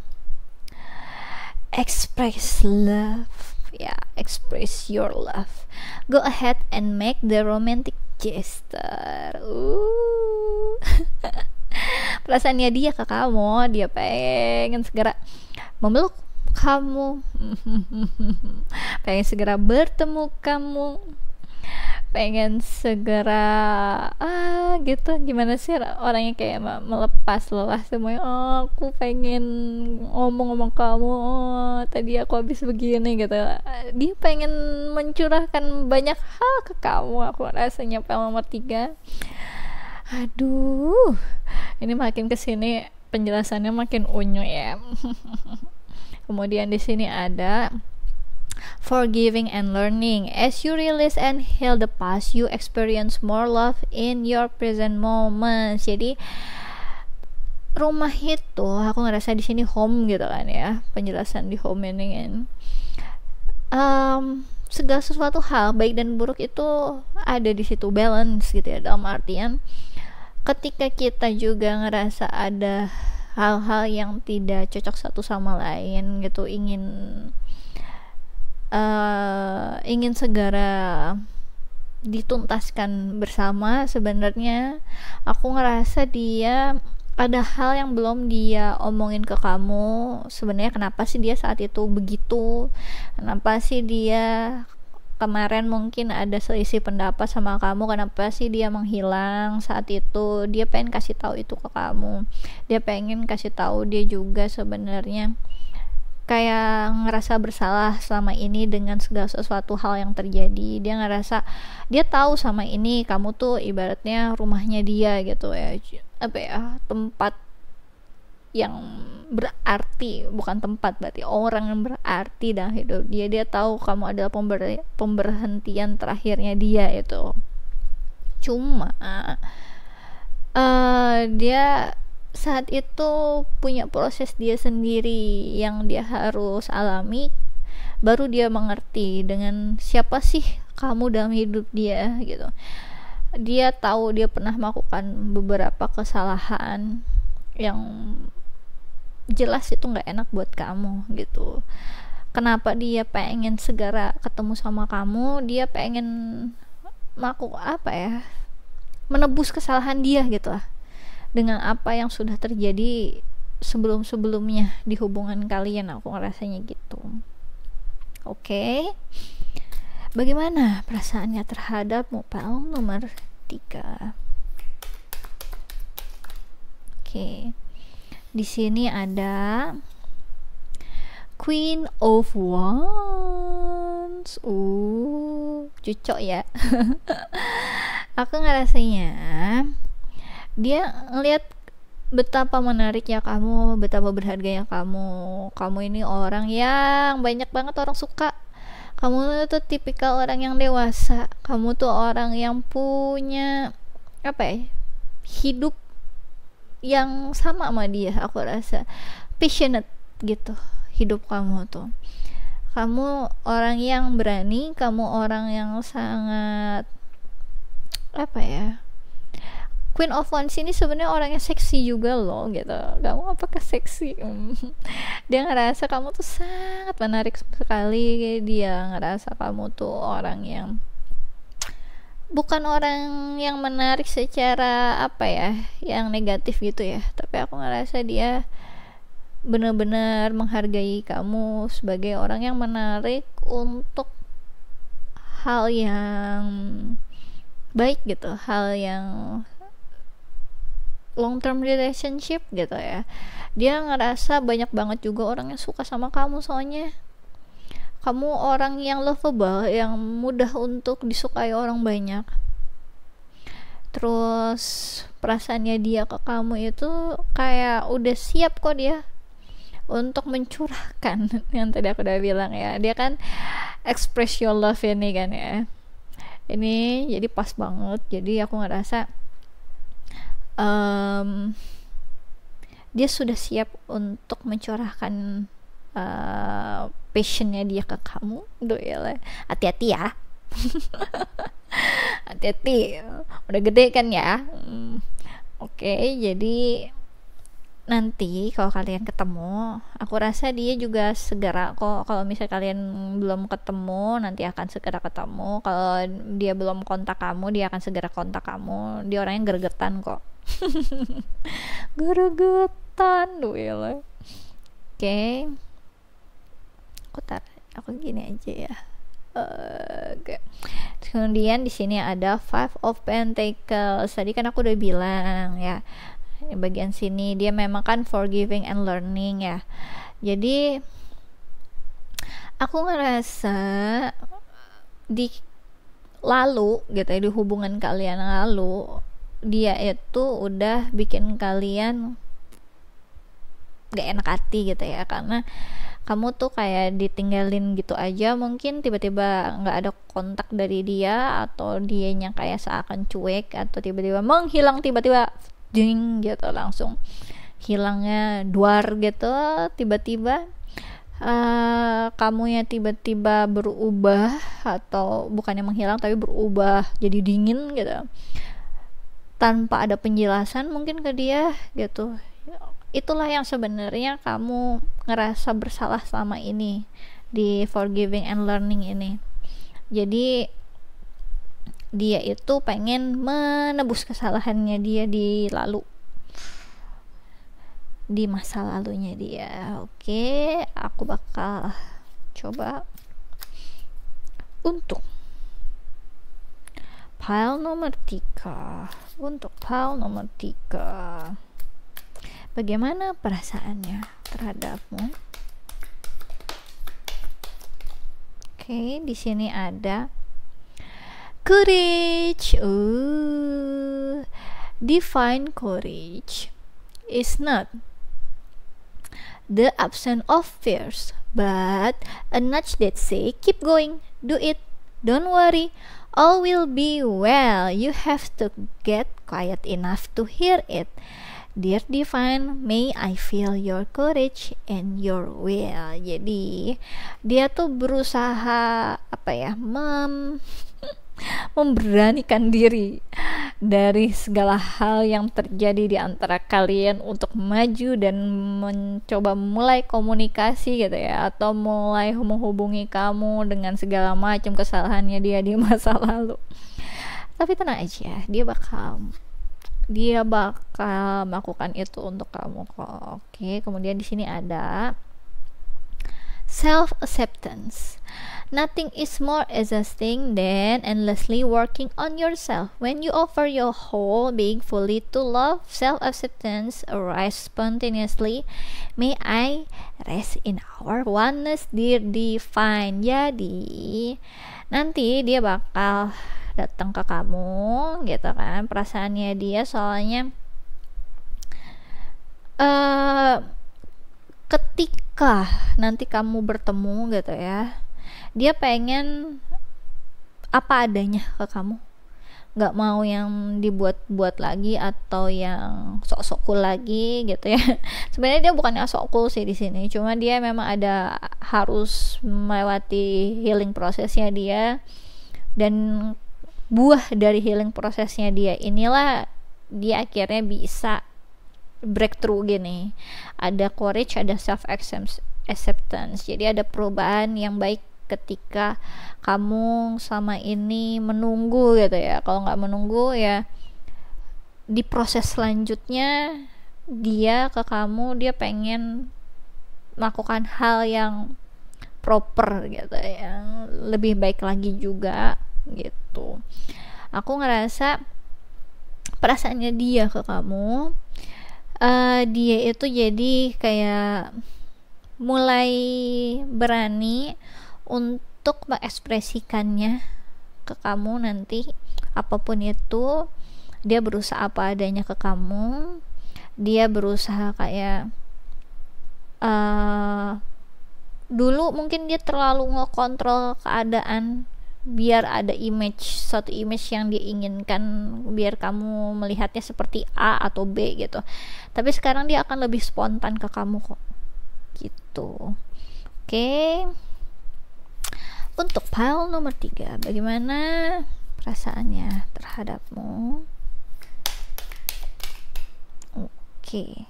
express love. Ya, express your love. Go ahead and make the romantic gesture. Perasaannya dia ke kamu, dia pengen segera memeluk kamu, pengen segera bertemu kamu, pengen segera gitu. Gimana sih orangnya, kayak melepas lelah semuanya. Aku pengen ngomong sama kamu, tadi aku habis begini gitu. Dia pengen mencurahkan banyak hal ke kamu. Aku rasanya PL nomor 3. Aduh, ini makin kesini penjelasannya makin unyu ya. Kemudian di sini ada forgiving and learning. As you release and heal the past, you experience more love in your present moments. Jadi rumah itu, aku ngerasa di sini home gitu kan ya. Penjelasan di home ini kan. Segala sesuatu hal baik dan buruk itu ada di situ, balance gitu ya. Dalam artian ketika kita juga ngerasa ada hal-hal yang tidak cocok satu sama lain gitu, ingin segera dituntaskan bersama, sebenarnya aku ngerasa dia ada hal yang belum dia omongin ke kamu. Sebenarnya kenapa sih dia saat itu begitu, kenapa sih dia kemarin mungkin ada selisih pendapat sama kamu, kenapa sih dia menghilang saat itu. Dia pengen kasih tahu itu ke kamu, dia pengen kasih tahu dia juga sebenarnya kayak ngerasa bersalah selama ini dengan segala sesuatu hal yang terjadi. Dia ngerasa, dia tahu sama ini kamu tuh ibaratnya rumahnya dia gitu ya, apa ya, tempat yang berarti, bukan tempat, berarti orang yang berarti dalam hidup dia. Dia tahu kamu adalah pemberhentian terakhirnya dia itu. Cuma dia saat itu punya proses dia sendiri yang dia harus alami, baru dia mengerti dengan siapa sih kamu dalam hidup dia gitu. Dia tahu dia pernah melakukan beberapa kesalahan yang jelas itu nggak enak buat kamu gitu. Kenapa dia pengen segera ketemu sama kamu, dia pengen menebus kesalahan dia gitu lah, dengan apa yang sudah terjadi sebelum-sebelumnya di hubungan kalian. Aku ngerasanya gitu. Oke, bagaimana perasaannya terhadap PL nomor 3? Oke, di sini ada Queen of Wands. Cocok ya. Aku ngerasanya dia ngelihat betapa menariknya kamu, betapa berharganya kamu ini orang yang banyak banget orang suka. Kamu tuh tipikal orang yang dewasa, kamu tuh orang yang punya hidup yang sama dia. Aku rasa passionate gitu hidup kamu tuh. Kamu orang yang berani, kamu orang yang sangat Queen of Wands ini sebenarnya orangnya seksi juga loh gitu. Kamu apakah seksi? Dia ngerasa kamu tuh sangat menarik sekali. Dia ngerasa kamu tuh orang yang bukan orang yang menarik secara yang negatif gitu ya, tapi aku ngerasa dia benar-benar menghargai kamu sebagai orang yang menarik untuk hal yang baik gitu, hal yang long term relationship gitu ya. Dia ngerasa banyak banget juga orang yang suka sama kamu, soalnya kamu orang yang lovable, yang mudah untuk disukai orang banyak. Terus perasaannya dia ke kamu itu kayak udah siap kok dia untuk mencurahkan yang tadi aku udah bilang ya. Dia kan express your love ini kan ya. Ini jadi pas banget. Jadi aku ngerasa dia sudah siap untuk mencurahkan passionnya dia ke kamu. Duh ya, hati-hati ya. Hati-hati, udah gede kan ya. Oke, jadi nanti kalau kalian ketemu, aku rasa dia juga segera kok. Kalau misalnya kalian belum ketemu, nanti akan segera ketemu. Kalau dia belum kontak kamu, dia akan segera kontak kamu. Dia orangnya gregetan kok. Gregetan duh ya. Oke, aku gini aja ya. Okay. Kemudian di sini ada Five of Pentacles. Tadi kan aku udah bilang ya, bagian sini dia memang kan forgiving and learning ya. Jadi aku ngerasa di lalu gitu ya, di hubungan kalian lalu, dia itu udah bikin kalian gak enak hati gitu ya, karena kamu tuh kayak ditinggalin gitu aja, mungkin tiba-tiba nggak ada kontak dari dia, atau dianya kayak seakan cuek, atau tiba-tiba menghilang, tiba-tiba ding gitu, langsung hilangnya duar gitu, tiba-tiba kamunya tiba-tiba berubah, atau bukannya menghilang tapi berubah jadi dingin gitu, tanpa ada penjelasan mungkin ke dia gitu. Itulah yang sebenarnya kamu ngerasa bersalah selama ini di forgiving and learning ini. Jadi dia itu pengen menebus kesalahannya dia di lalu, di masa lalunya dia. Oke, aku bakal coba untuk pile nomor 3. Untuk pile nomor 3, bagaimana perasaannya terhadapmu? Oke, di sini ada courage. Divine courage is not the absence of fears, but a nudge that say, keep going, do it, don't worry, all will be well. You have to get quiet enough to hear it. Dear Divine, may I feel your courage and your will. Jadi dia tuh berusaha memberanikan diri dari segala hal yang terjadi di antara kalian untuk maju dan mencoba mulai komunikasi gitu ya, atau mulai menghubungi kamu dengan segala macam kesalahannya dia di masa lalu. Tapi tenang aja, dia bakal melakukan itu untuk kamu kok. Oke, kemudian di sini ada self acceptance. Nothing is more exhausting than endlessly working on yourself. When you offer your whole being fully to love, self acceptance arises spontaneously. May I rest in our oneness, dear Divine. Jadi nanti dia bakal datang ke kamu gitu kan, perasaannya dia soalnya ketika nanti kamu bertemu gitu ya, dia pengen apa adanya ke kamu, nggak mau yang dibuat-buat lagi atau yang sok-sok cool lagi gitu ya. Sebenarnya dia bukannya sok cool sih di sini, cuma dia memang ada harus melewati healing prosesnya dia, dan buah dari healing prosesnya dia inilah dia akhirnya bisa breakthrough gini. Ada courage, ada self acceptance. Jadi ada perubahan yang baik ketika kamu sama ini menunggu gitu ya. Kalau nggak menunggu ya, di proses selanjutnya dia ke kamu, dia pengen melakukan hal yang proper gitu, yang lebih baik lagi juga gitu. Aku ngerasa perasaannya dia ke kamu, dia itu jadi kayak mulai berani untuk mengekspresikannya ke kamu nanti, apapun itu. Dia berusaha apa adanya ke kamu, dia berusaha kayak dulu mungkin dia terlalu ngekontrol keadaan biar ada suatu image yang dia inginkan, biar kamu melihatnya seperti A atau B gitu. Tapi sekarang dia akan lebih spontan ke kamu kok gitu. Oke. Untuk pile nomor 3, bagaimana perasaannya terhadapmu? Oke.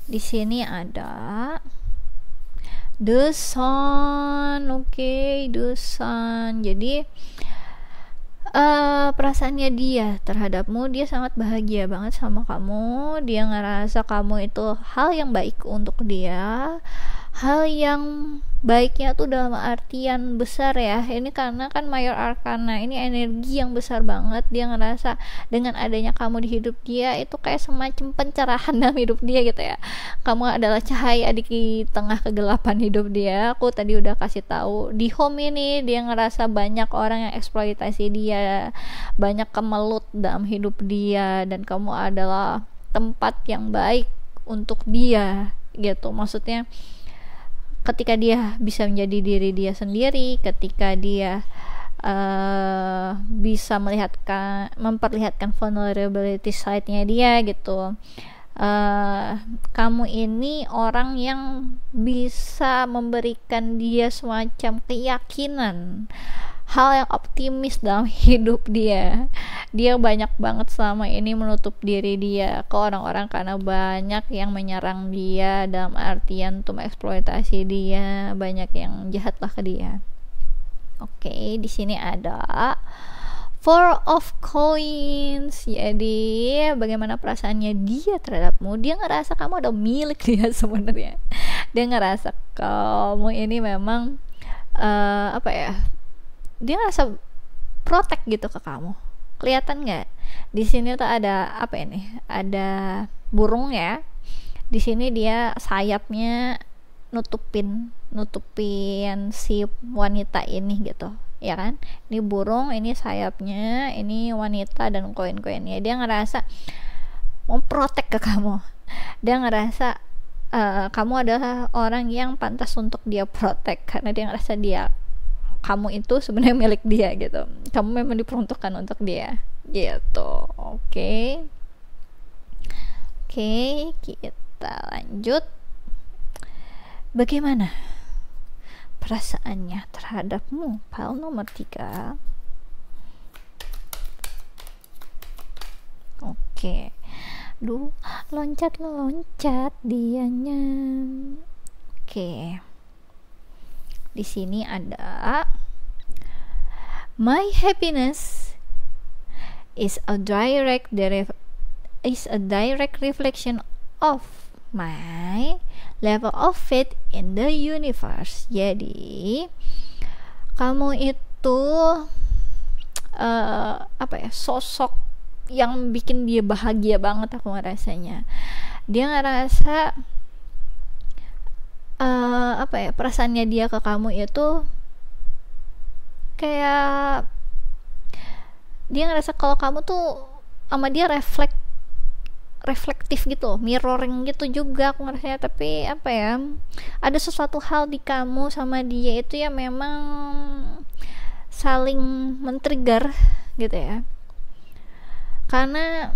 Di sini ada The Sun. Oke, The Sun. Jadi perasaannya dia terhadapmu, dia sangat bahagia banget sama kamu. Dia ngerasa kamu itu hal yang baik untuk dia. Hal yang baiknya tuh dalam artian besar ya, ini karena kan Mayor Arcana ini energi yang besar banget. Dia ngerasa dengan adanya kamu di hidup dia itu kayak semacam pencerahan dalam hidup dia gitu ya. Kamu adalah cahaya di tengah kegelapan hidup dia. Aku tadi udah kasih tahu di home ini dia ngerasa banyak orang yang eksploitasi dia, banyak kemelut dalam hidup dia, dan kamu adalah tempat yang baik untuk dia gitu. Maksudnya ketika dia bisa menjadi diri dia sendiri, ketika dia bisa memperlihatkan vulnerability side-nya dia gitu, kamu ini orang yang bisa memberikan dia semacam keyakinan, hal yang optimis dalam hidup dia. Dia banyak banget selama ini menutup diri dia ke orang-orang karena banyak yang menyerang dia, dalam artian untuk eksploitasi dia, banyak yang jahat lah ke dia. Oke, di sini ada Four of Coins. Jadi bagaimana perasaannya dia terhadapmu? Dia ngerasa kamu ada milik dia sebenarnya. Dia ngerasa kamu ini memang dia ngerasa protect gitu ke kamu. Kelihatan nggak? Di sini tuh ada apa ini? Ada burung ya. Di sini dia sayapnya nutupin si wanita ini gitu, ya kan? Ini burung, ini sayapnya, ini wanita dan koin-koinnya. Dia ngerasa mau protect ke kamu. Dia ngerasa kamu adalah orang yang pantas untuk dia protect, karena dia ngerasa kamu itu sebenarnya milik dia gitu. Kamu memang diperuntukkan untuk dia gitu. Oke, kita lanjut. Bagaimana perasaannya terhadapmu? Pile nomor 3. Oke. Loncat dianya. Oke. Di sini ada my happiness is a direct reflection of my level of faith in the universe. Jadi kamu itu sosok yang bikin dia bahagia banget. Aku ngerasanya dia ngerasa perasaannya dia ke kamu itu kayak dia ngerasa kalau kamu tuh sama dia reflektif gitu, mirroring gitu juga aku ngerasanya. Tapi ada sesuatu hal di kamu sama dia itu yang memang saling men-trigger gitu ya, karena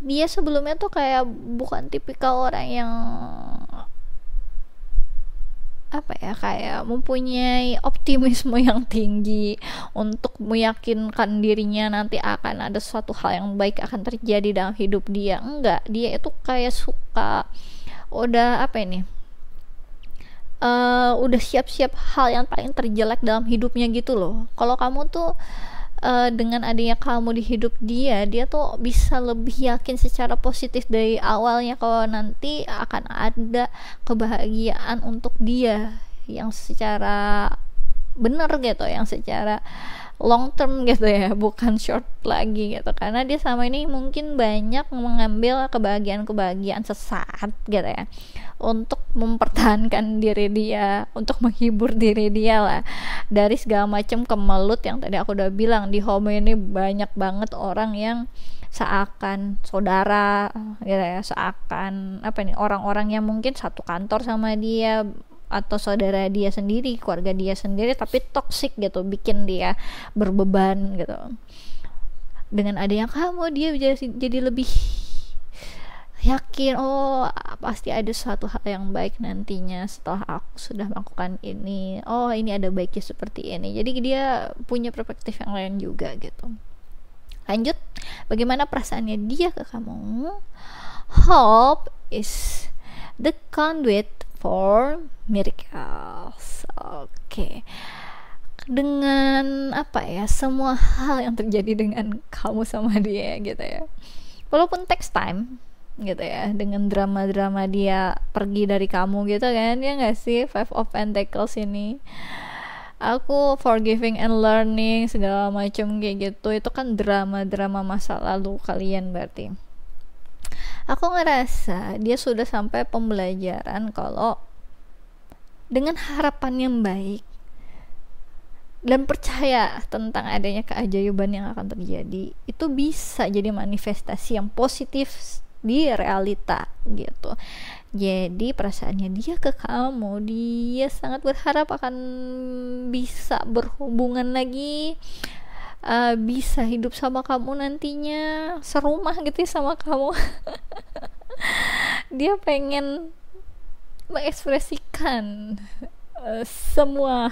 dia sebelumnya tuh kayak bukan tipikal orang yang kayak mempunyai optimisme yang tinggi untuk meyakinkan dirinya nanti akan ada suatu hal yang baik akan terjadi dalam hidup dia. Enggak, dia itu kayak suka udah udah siap-siap hal yang paling terjelek dalam hidupnya gitu loh. Kalau kamu tuh dengan adanya kamu di hidup dia tuh bisa lebih yakin secara positif dari awalnya kalau nanti akan ada kebahagiaan untuk dia yang secara benar gitu, yang secara long term gitu ya, bukan short lagi gitu, karena dia sama ini mungkin banyak mengambil kebahagiaan sesaat gitu ya untuk mempertahankan diri dia, untuk menghibur diri dia lah dari segala macam kemelut yang tadi aku udah bilang. Di home ini banyak banget orang yang seakan saudara gitu ya, seakan apa nih, orang-orang yang mungkin satu kantor sama dia atau saudara dia sendiri, keluarga dia sendiri, tapi toksik gitu, bikin dia berbeban gitu. Dengan adanya kamu, dia jadi lebih yakin, oh pasti ada suatu hal yang baik nantinya setelah aku sudah melakukan ini, oh ini ada baiknya seperti ini. Jadi dia punya perspektif yang lain juga gitu. Lanjut, bagaimana perasaannya dia ke kamu? Hope is the conduit for miracles. Oke. Dengan apa ya, semua hal yang terjadi dengan kamu sama dia gitu ya, walaupun takes time gitu ya, dengan drama-drama dia pergi dari kamu gitu kan, ya nggak sih? Five of Pentacles ini, aku forgiving and learning segala macam kayak gitu, itu kan drama-drama masa lalu kalian. Berarti aku ngerasa dia sudah sampai pembelajaran kalau dengan harapan yang baik dan percaya tentang adanya keajaiban yang akan terjadi, itu bisa jadi manifestasi yang positif di realita gitu. Jadi perasaannya dia ke kamu, dia sangat berharap akan bisa berhubungan lagi, bisa hidup sama kamu nantinya, serumah gitu sama kamu. Dia pengen mengekspresikan semua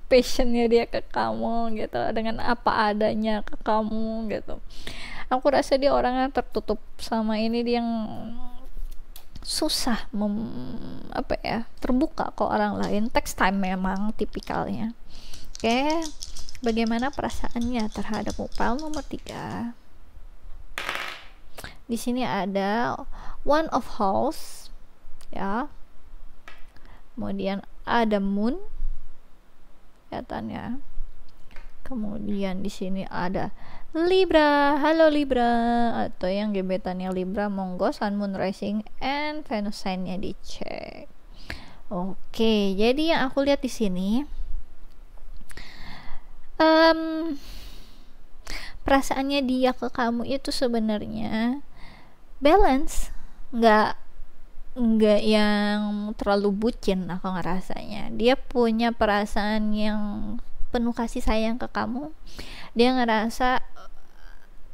passionnya dia ke kamu gitu, dengan apa adanya ke kamu gitu. Aku rasa dia orang yang tertutup sama ini, dia yang susah terbuka ke orang lain. Text time memang tipikalnya. Oke, bagaimana perasaannya terhadap pile nomor 3? Di sini ada One of House ya, kemudian ada Moon kelihatannya, kemudian di sini ada Libra. Halo Libra, atau yang gebetannya Libra, monggo Sun, Moon, Rising, and Venus sign-nya dicek. Oke, jadi yang aku lihat di sini perasaannya dia ke kamu itu sebenarnya balance, nggak yang terlalu bucin. Aku ngerasanya dia punya perasaan yang penuh kasih sayang ke kamu. Dia ngerasa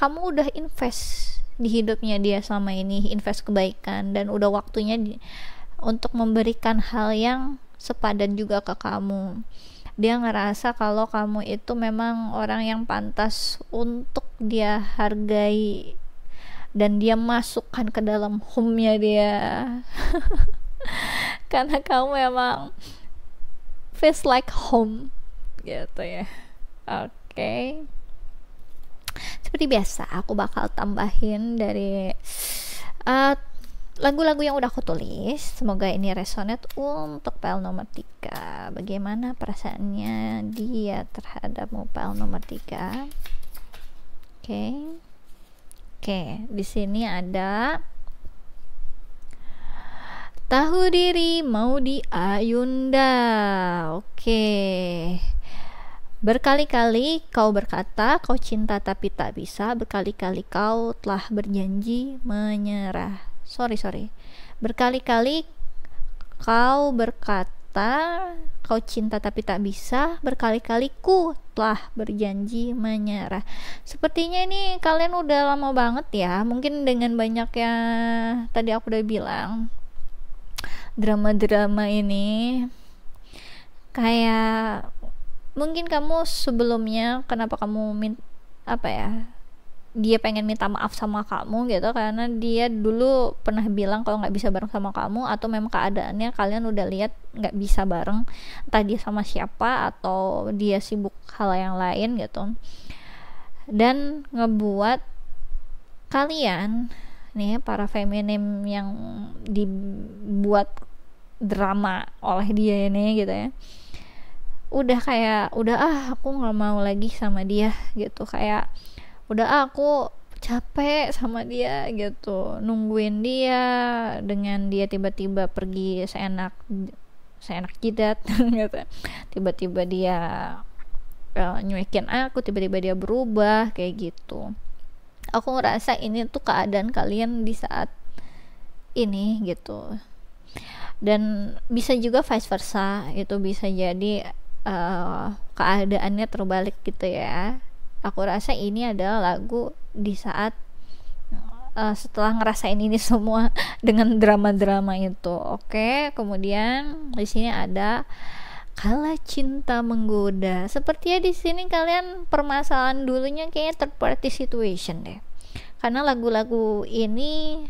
kamu udah invest di hidupnya dia selama ini, invest kebaikan, dan udah waktunya untuk memberikan hal yang sepadan juga ke kamu. Dia ngerasa kalau kamu itu memang orang yang pantas untuk dia hargai dan dia masukkan ke dalam home-nya dia. Karena kamu memang feels like home gitu ya. Oke. Seperti biasa, aku bakal tambahin dari lagu-lagu yang udah aku tulis. Semoga ini resonate untuk pile nomor 3. Bagaimana perasaannya dia terhadap pile nomor 3? Oke, di sini ada tahu diri mau diayunda. Oke. Berkali-kali kau berkata kau cinta tapi tak bisa. Berkali-kali kau telah berjanji menyerah. Sorry. Berkali-kali kau berkata kau cinta tapi tak bisa. Berkali-kali ku telah berjanji menyerah. Sepertinya ini kalian udah lama banget ya. Mungkin dengan banyaknya tadi aku udah bilang, drama-drama ini, kayak mungkin kamu sebelumnya kenapa kamu dia pengen minta maaf sama kamu gitu, karena dia dulu pernah bilang kalau nggak bisa bareng sama kamu, atau memang keadaannya kalian udah lihat nggak bisa bareng, entah dia sama siapa atau dia sibuk hal yang lain gitu, dan ngebuat kalian nih para feminim yang dibuat drama oleh dia ini gitu ya, udah kayak aku nggak mau lagi sama dia gitu, kayak aku capek sama dia gitu, nungguin dia dengan dia tiba-tiba pergi seenak jidat gitu, tiba-tiba dia nyuekin aku, tiba-tiba dia berubah kayak gitu. Aku ngerasa ini tuh keadaan kalian di saat ini gitu, dan bisa juga vice versa, itu bisa jadi keadaannya terbalik gitu ya. Aku rasa ini adalah lagu di saat setelah ngerasain ini semua dengan drama-drama itu. Oke, kemudian di sini ada Kala Cinta Menggoda. Sepertinya di sini kalian permasalahan dulunya kayaknya third party situation deh. Karena lagu-lagu ini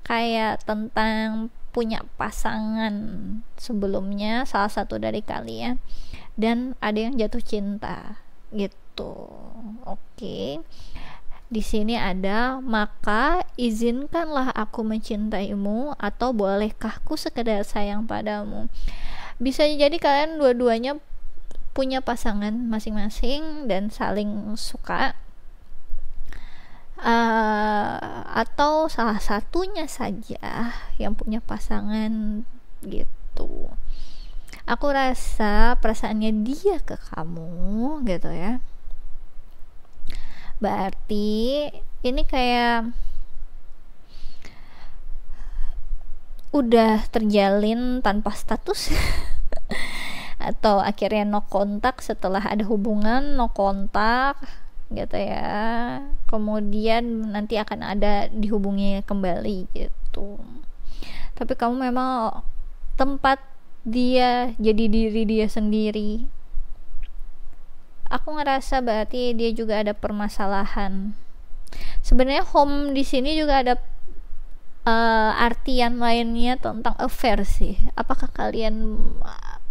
kayak tentang punya pasangan sebelumnya, salah satu dari kalian, dan ada yang jatuh cinta gitu. Oke. Di sini ada, maka izinkanlah aku mencintaimu, atau bolehkah ku sekedar sayang padamu. Bisa jadi kalian dua-duanya punya pasangan masing-masing dan saling suka, atau salah satunya saja yang punya pasangan gitu. Aku rasa perasaannya dia ke kamu gitu ya, berarti ini kayak udah terjalin tanpa status atau akhirnya no kontak setelah ada hubungan, no kontak gitu ya, kemudian nanti akan ada dihubungi kembali gitu. Tapi kamu memang tempat dia jadi diri dia sendiri. Aku ngerasa berarti dia juga ada permasalahan. Sebenarnya home di sini juga ada artian lainnya tentang affair sih. Apakah kalian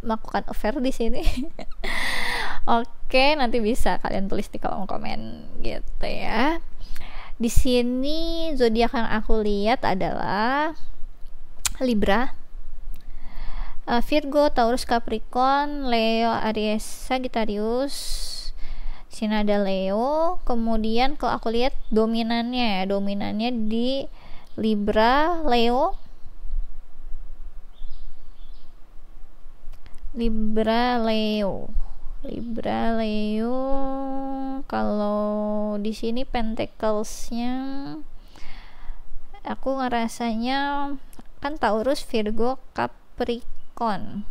melakukan affair di sini? Oke, nanti bisa kalian tulis di kolom komen gitu ya. Di sini zodiak yang aku lihat adalah Libra, Virgo, Taurus, Capricorn, Leo, Aries, Sagittarius. Sini ada Leo. Kemudian kalau aku lihat dominannya di Libra, Leo, kalau di sini Pentacles-nya aku ngerasanya kan Taurus, Virgo, Capricorn.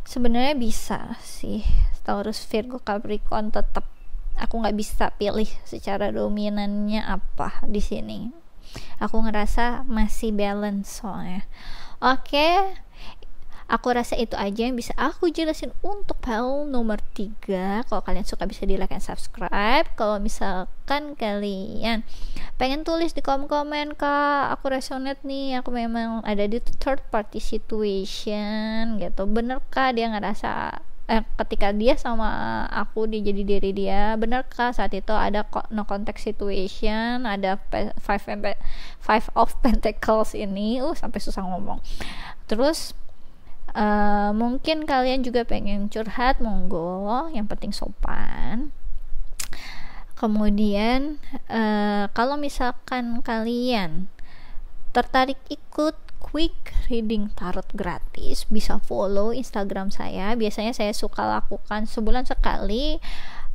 Sebenarnya bisa sih Taurus, Virgo, Capricorn, tetap aku nggak bisa pilih secara dominannya apa di sini. Aku ngerasa masih balance soalnya. Oke. Aku rasa itu aja yang bisa aku jelasin untuk file nomor 3. Kalau kalian suka bisa di like and subscribe. Kalau misalkan kalian pengen tulis di kolom komen, Kak, aku resonate nih, aku memang ada di third party situation gitu. Benerkah dia ngerasa ketika dia sama aku dia jadi diri dia, benarkah saat itu ada no contact situation, ada five of pentacles ini, sampai susah ngomong. Terus mungkin kalian juga pengen curhat, monggo, yang penting sopan. Kemudian kalau misalkan kalian tertarik ikut quick reading tarot gratis, bisa follow Instagram saya. Biasanya saya suka lakukan sebulan sekali,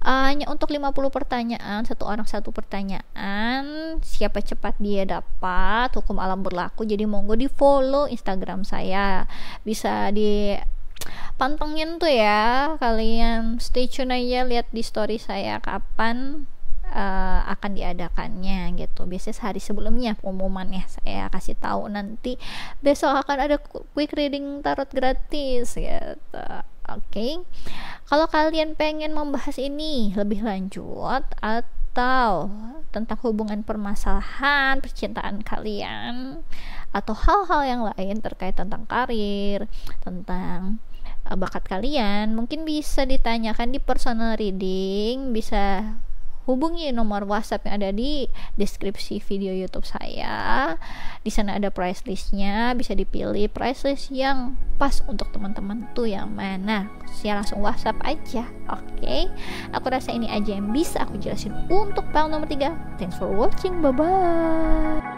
hanya untuk 50 pertanyaan, satu orang satu pertanyaan, siapa cepat dia dapat, hukum alam berlaku. Jadi monggo di follow Instagram saya, bisa di pantengin tuh ya, kalian stay tune aja, lihat di story saya kapan akan diadakannya gitu. Biasanya sehari sebelumnya pengumumannya saya kasih tahu, nanti besok akan ada quick reading tarot gratis gitu. Oke. Kalau kalian pengen membahas ini lebih lanjut atau tentang hubungan permasalahan percintaan kalian atau hal-hal yang lain terkait tentang karir, tentang bakat kalian, mungkin bisa ditanyakan di personal reading, bisa hubungi nomor WhatsApp yang ada di deskripsi video YouTube saya. Di sana ada price listnya, bisa dipilih price list yang pas untuk teman-teman tuh yang mana. Saya langsung WhatsApp aja. Oke. Aku rasa ini aja yang bisa aku jelasin untuk pound nomor 3. Thanks for watching. Bye bye.